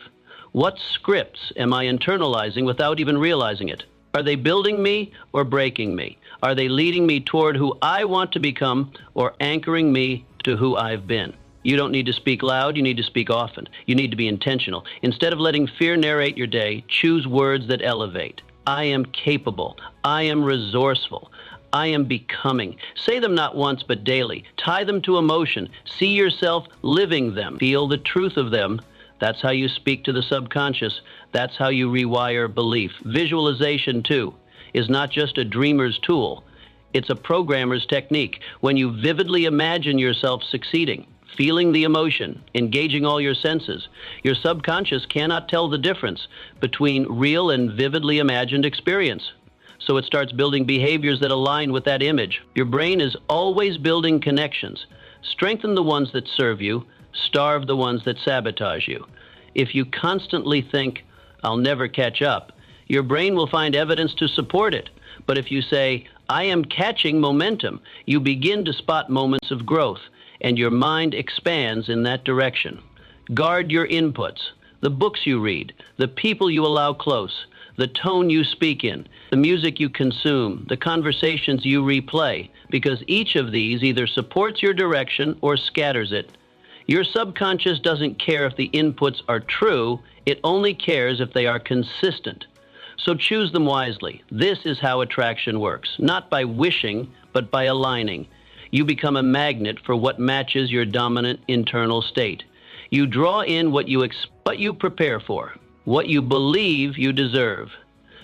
What scripts am I internalizing without even realizing it? Are they building me or breaking me? Are they leading me toward who I want to become or anchoring me to who I've been? You don't need to speak loud, you need to speak often. You need to be intentional. Instead of letting fear narrate your day, choose words that elevate. I am capable. I am resourceful. I am becoming. Say them not once, but daily. Tie them to emotion. See yourself living them. Feel the truth of them. That's how you speak to the subconscious. That's how you rewire belief. Visualization, too, is not just a dreamer's tool. It's a programmer's technique. When you vividly imagine yourself succeeding, feeling the emotion, engaging all your senses, your subconscious cannot tell the difference between real and vividly imagined experience. So it starts building behaviors that align with that image. Your brain is always building connections. Strengthen the ones that serve you, starve the ones that sabotage you. If you constantly think, I'll never catch up, your brain will find evidence to support it. But if you say, I am catching momentum, you begin to spot moments of growth, and your mind expands in that direction. Guard your inputs, the books you read, the people you allow close, the tone you speak in, the music you consume, the conversations you replay, because each of these either supports your direction or scatters it. Your subconscious doesn't care if the inputs are true, it only cares if they are consistent. So choose them wisely. This is how attraction works, not by wishing, but by aligning. You become a magnet for what matches your dominant internal state. You draw in what you prepare for, what you believe you deserve.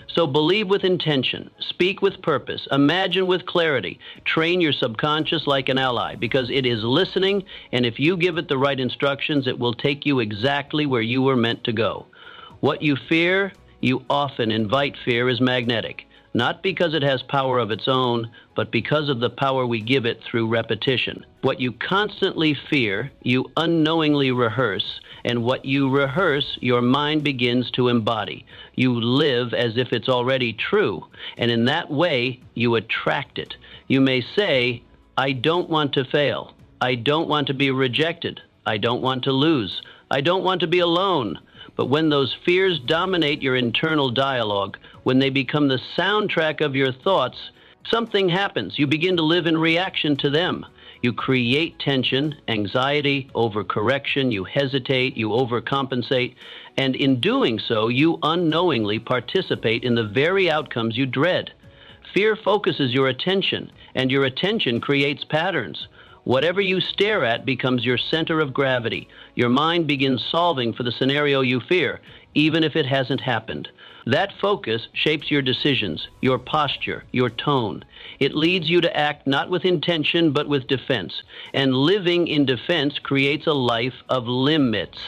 So believe with intention, speak with purpose, imagine with clarity, train your subconscious like an ally, because it is listening, and if you give it the right instructions, it will take you exactly where you were meant to go. What you fear, you often invite. Fear is magnetic, not because it has power of its own, but because of the power we give it through repetition. What you constantly fear, you unknowingly rehearse, and what you rehearse, your mind begins to embody. You live as if it's already true, and in that way, you attract it. You may say, I don't want to fail. I don't want to be rejected. I don't want to lose. I don't want to be alone. But when those fears dominate your internal dialogue, when they become the soundtrack of your thoughts, something happens. You begin to live in reaction to them. You create tension, anxiety, overcorrection, you hesitate, you overcompensate, and in doing so, you unknowingly participate in the very outcomes you dread. Fear focuses your attention, and your attention creates patterns. Whatever you stare at becomes your center of gravity. Your mind begins solving for the scenario you fear, even if it hasn't happened. That focus shapes your decisions, your posture, your tone. It leads you to act not with intention, but with defense. And living in defense creates a life of limits.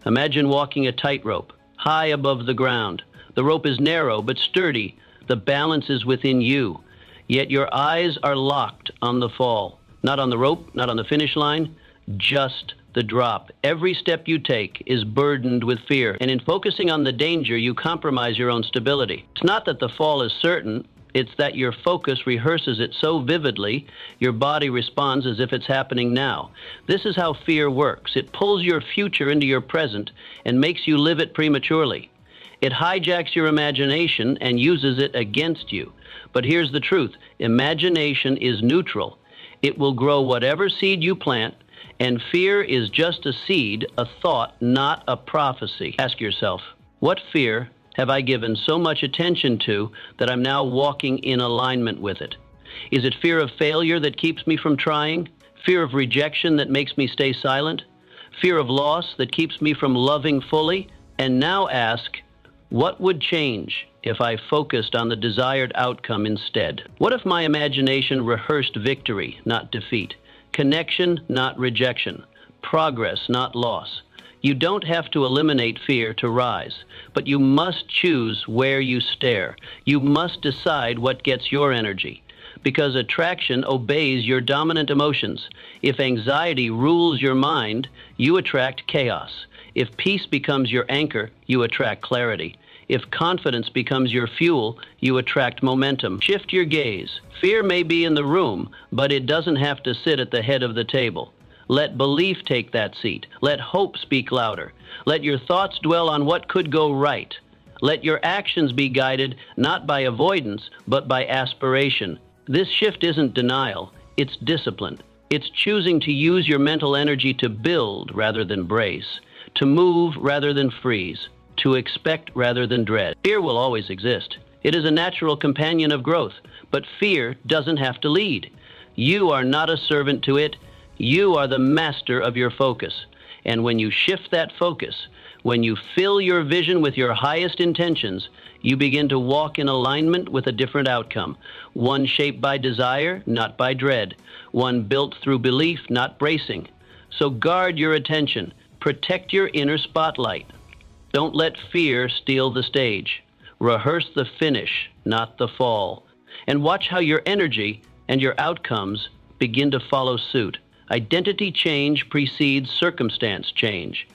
Imagine walking a tightrope, high above the ground. The rope is narrow but sturdy. The balance is within you. Yet your eyes are locked on the fall. Not on the rope, not on the finish line, just the drop. Every step you take is burdened with fear, and in focusing on the danger, you compromise your own stability. It's not that the fall is certain, it's that your focus rehearses it so vividly, your body responds as if it's happening now. This is how fear works. It pulls your future into your present and makes you live it prematurely. It hijacks your imagination and uses it against you. But here's the truth. Imagination is neutral. It will grow whatever seed you plant, and fear is just a seed, a thought, not a prophecy. Ask yourself, what fear have I given so much attention to that I'm now walking in alignment with it? Is it fear of failure that keeps me from trying? Fear of rejection that makes me stay silent? Fear of loss that keeps me from loving fully? And now ask, what would change if I focused on the desired outcome instead? What if my imagination rehearsed victory, not defeat? Connection, not rejection. Progress, not loss. You don't have to eliminate fear to rise, but you must choose where you stare. You must decide what gets your energy, because attraction obeys your dominant emotions. If anxiety rules your mind, you attract chaos. If peace becomes your anchor, you attract clarity. If confidence becomes your fuel, you attract momentum. Shift your gaze. Fear may be in the room, but it doesn't have to sit at the head of the table. Let belief take that seat. Let hope speak louder. Let your thoughts dwell on what could go right. Let your actions be guided not by avoidance, but by aspiration. This shift isn't denial, it's discipline. It's choosing to use your mental energy to build rather than brace, to move rather than freeze, to expect rather than dread. Fear will always exist. It is a natural companion of growth, but fear doesn't have to lead. You are not a servant to it. You are the master of your focus. And when you shift that focus, when you fill your vision with your highest intentions, you begin to walk in alignment with a different outcome, one shaped by desire, not by dread, one built through belief, not bracing. So guard your attention. Protect your inner spotlight. Don't let fear steal the stage. Rehearse the finish, not the fall. And watch how your energy and your outcomes begin to follow suit. Identity change precedes circumstance change.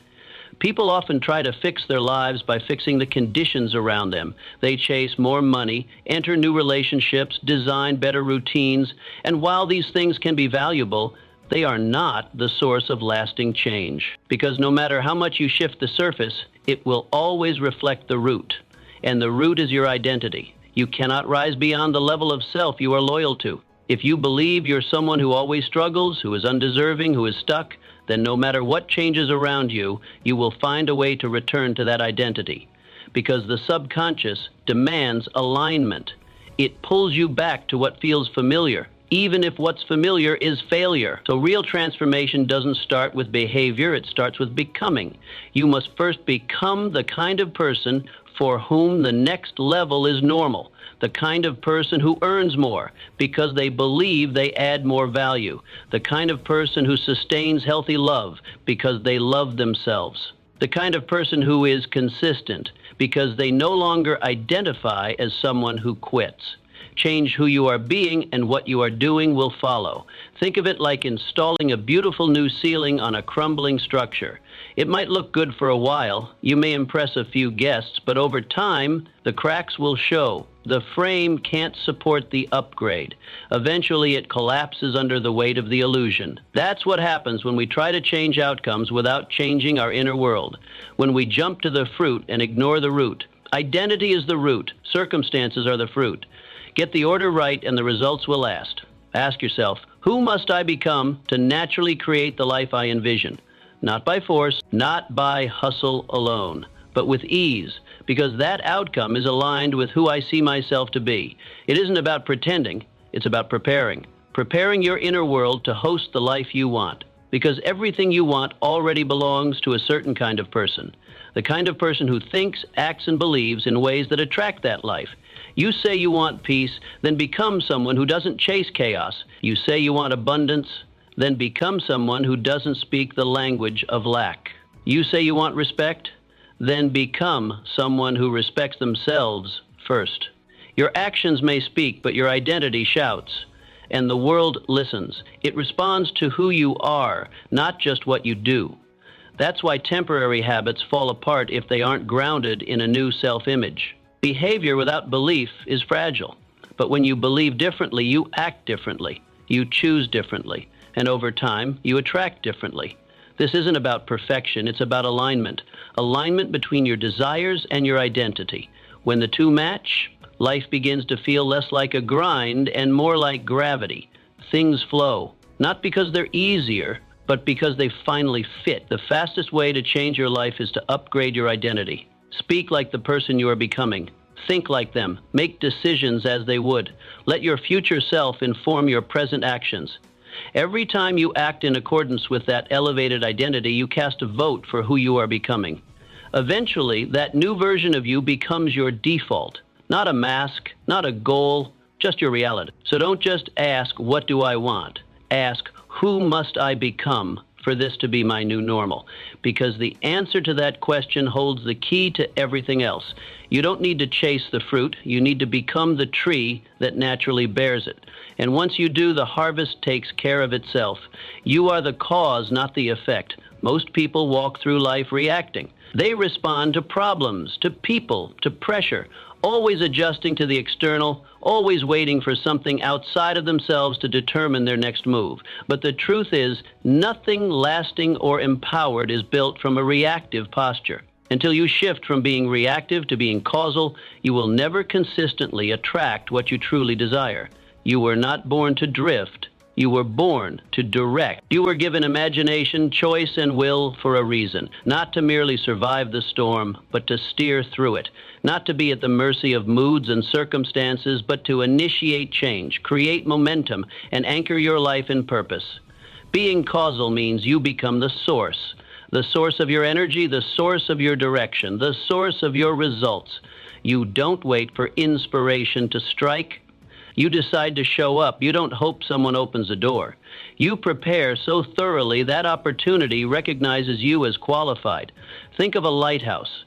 People often try to fix their lives by fixing the conditions around them. They chase more money, enter new relationships, design better routines, and while these things can be valuable, they are not the source of lasting change. Because no matter how much you shift the surface, it will always reflect the root. And the root is your identity. You cannot rise beyond the level of self you are loyal to. If you believe you're someone who always struggles, who is undeserving, who is stuck, then no matter what changes around you, you will find a way to return to that identity. Because the subconscious demands alignment. It pulls you back to what feels familiar, even if what's familiar is failure. So real transformation doesn't start with behavior, it starts with becoming. You must first become the kind of person for whom the next level is normal, the kind of person who earns more because they believe they add more value, the kind of person who sustains healthy love because they love themselves, the kind of person who is consistent because they no longer identify as someone who quits. Change who you are being, and what you are doing will follow. Think of it like installing a beautiful new ceiling on a crumbling structure. It might look good for a while. You may impress a few guests, but over time, the cracks will show. The frame can't support the upgrade. Eventually, it collapses under the weight of the illusion. That's what happens when we try to change outcomes without changing our inner world. When we jump to the fruit and ignore the root. Identity is the root. Circumstances are the fruit. Get the order right and the results will last. Ask yourself, who must I become to naturally create the life I envision? Not by force, not by hustle alone, but with ease, because that outcome is aligned with who I see myself to be. It isn't about pretending, it's about preparing. Preparing your inner world to host the life you want, because everything you want already belongs to a certain kind of person. The kind of person who thinks, acts, and believes in ways that attract that life. You say you want peace, then become someone who doesn't chase chaos. You say you want abundance, then become someone who doesn't speak the language of lack. You say you want respect, then become someone who respects themselves first. Your actions may speak, but your identity shouts, and the world listens. It responds to who you are, not just what you do. That's why temporary habits fall apart if they aren't grounded in a new self-image. Behavior without belief is fragile, but when you believe differently, you act differently, you choose differently, and over time, you attract differently. This isn't about perfection, it's about alignment. Alignment between your desires and your identity. When the two match, life begins to feel less like a grind and more like gravity. Things flow, not because they're easier, but because they finally fit. The fastest way to change your life is to upgrade your identity. Speak like the person you are becoming. Think like them. Make decisions as they would. Let your future self inform your present actions. Every time you act in accordance with that elevated identity, you cast a vote for who you are becoming. Eventually, that new version of you becomes your default. Not a mask, not a goal, just your reality. So don't just ask, what do I want? Ask, who must I become for this to be my new normal? Because the answer to that question holds the key to everything else. You don't need to chase the fruit. You need to become the tree that naturally bears it. And once you do, the harvest takes care of itself. You are the cause, not the effect. Most people walk through life reacting. They respond to problems, to people, to pressure, always adjusting to the external, always waiting for something outside of themselves to determine their next move. But the truth is, nothing lasting or empowered is built from a reactive posture. Until you shift from being reactive to being causal, you will never consistently attract what you truly desire. You were not born to drift. You were born to direct. You were given imagination, choice, and will for a reason, not to merely survive the storm, but to steer through it, not to be at the mercy of moods and circumstances, but to initiate change, create momentum, and anchor your life in purpose. Being causal means you become the source of your energy, the source of your direction, the source of your results. You don't wait for inspiration to strike. You decide to show up. You don't hope someone opens a door. You prepare so thoroughly that opportunity recognizes you as qualified. Think of a lighthouse.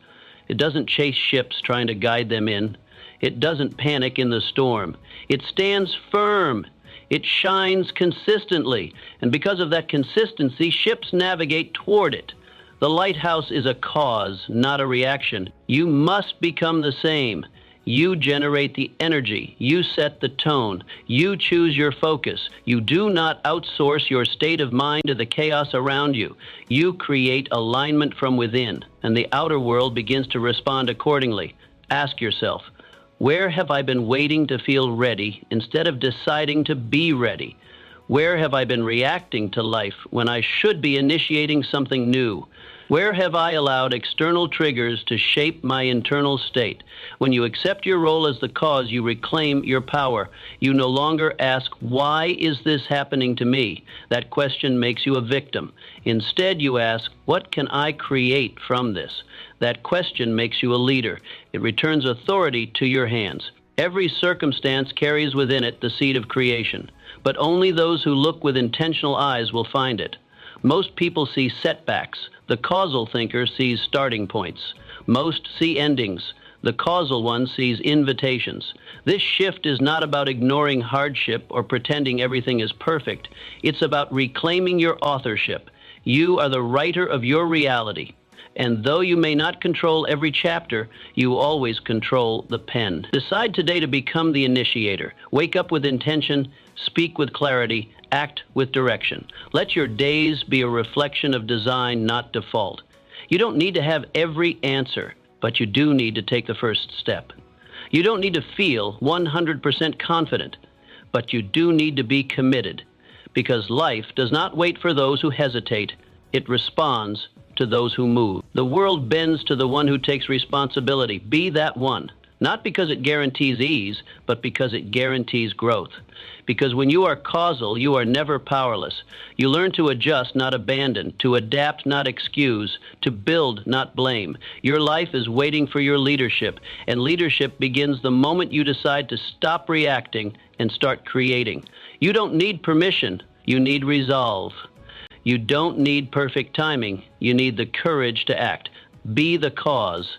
It doesn't chase ships trying to guide them in. It doesn't panic in the storm. It stands firm. It shines consistently. And because of that consistency, ships navigate toward it. The lighthouse is a cause, not a reaction. You must become the same. You generate the energy. You set the tone. You choose your focus. You do not outsource your state of mind to the chaos around you. You create alignment from within, and the outer world begins to respond accordingly. Ask yourself, where have I been waiting to feel ready instead of deciding to be ready? Where have I been reacting to life when I should be initiating something new? Where have I allowed external triggers to shape my internal state? When you accept your role as the cause, you reclaim your power. You no longer ask, why is this happening to me? That question makes you a victim. Instead, you ask, what can I create from this? That question makes you a leader. It returns authority to your hands. Every circumstance carries within it the seed of creation, but only those who look with intentional eyes will find it. Most people see setbacks. The causal thinker sees starting points. Most see endings. The causal one sees invitations. This shift is not about ignoring hardship or pretending everything is perfect. It's about reclaiming your authorship. You are the writer of your reality. And though you may not control every chapter, you always control the pen. Decide today to become the initiator. Wake up with intention, speak with clarity, act with direction. Let your days be a reflection of design, not default. You don't need to have every answer, but you do need to take the first step. You don't need to feel 100% confident, but you do need to be committed, because life does not wait for those who hesitate. It responds to those who move. The world bends to the one who takes responsibility. Be that one. Not because it guarantees ease, but because it guarantees growth. Because when you are causal, you are never powerless. You learn to adjust, not abandon, to adapt, not excuse, to build, not blame. Your life is waiting for your leadership, and leadership begins the moment you decide to stop reacting and start creating. You don't need permission, you need resolve. You don't need perfect timing, you need the courage to act. Be the cause,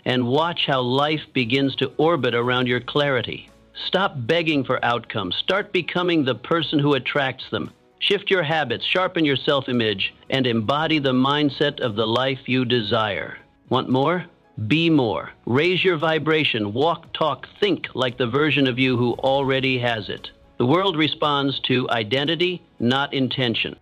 and watch how life begins to orbit around your clarity. Stop begging for outcomes. Start becoming the person who attracts them. Shift your habits, sharpen your self-image, and embody the mindset of the life you desire. Want more? Be more. Raise your vibration. Walk, talk, think like the version of you who already has it. The world responds to identity, not intention.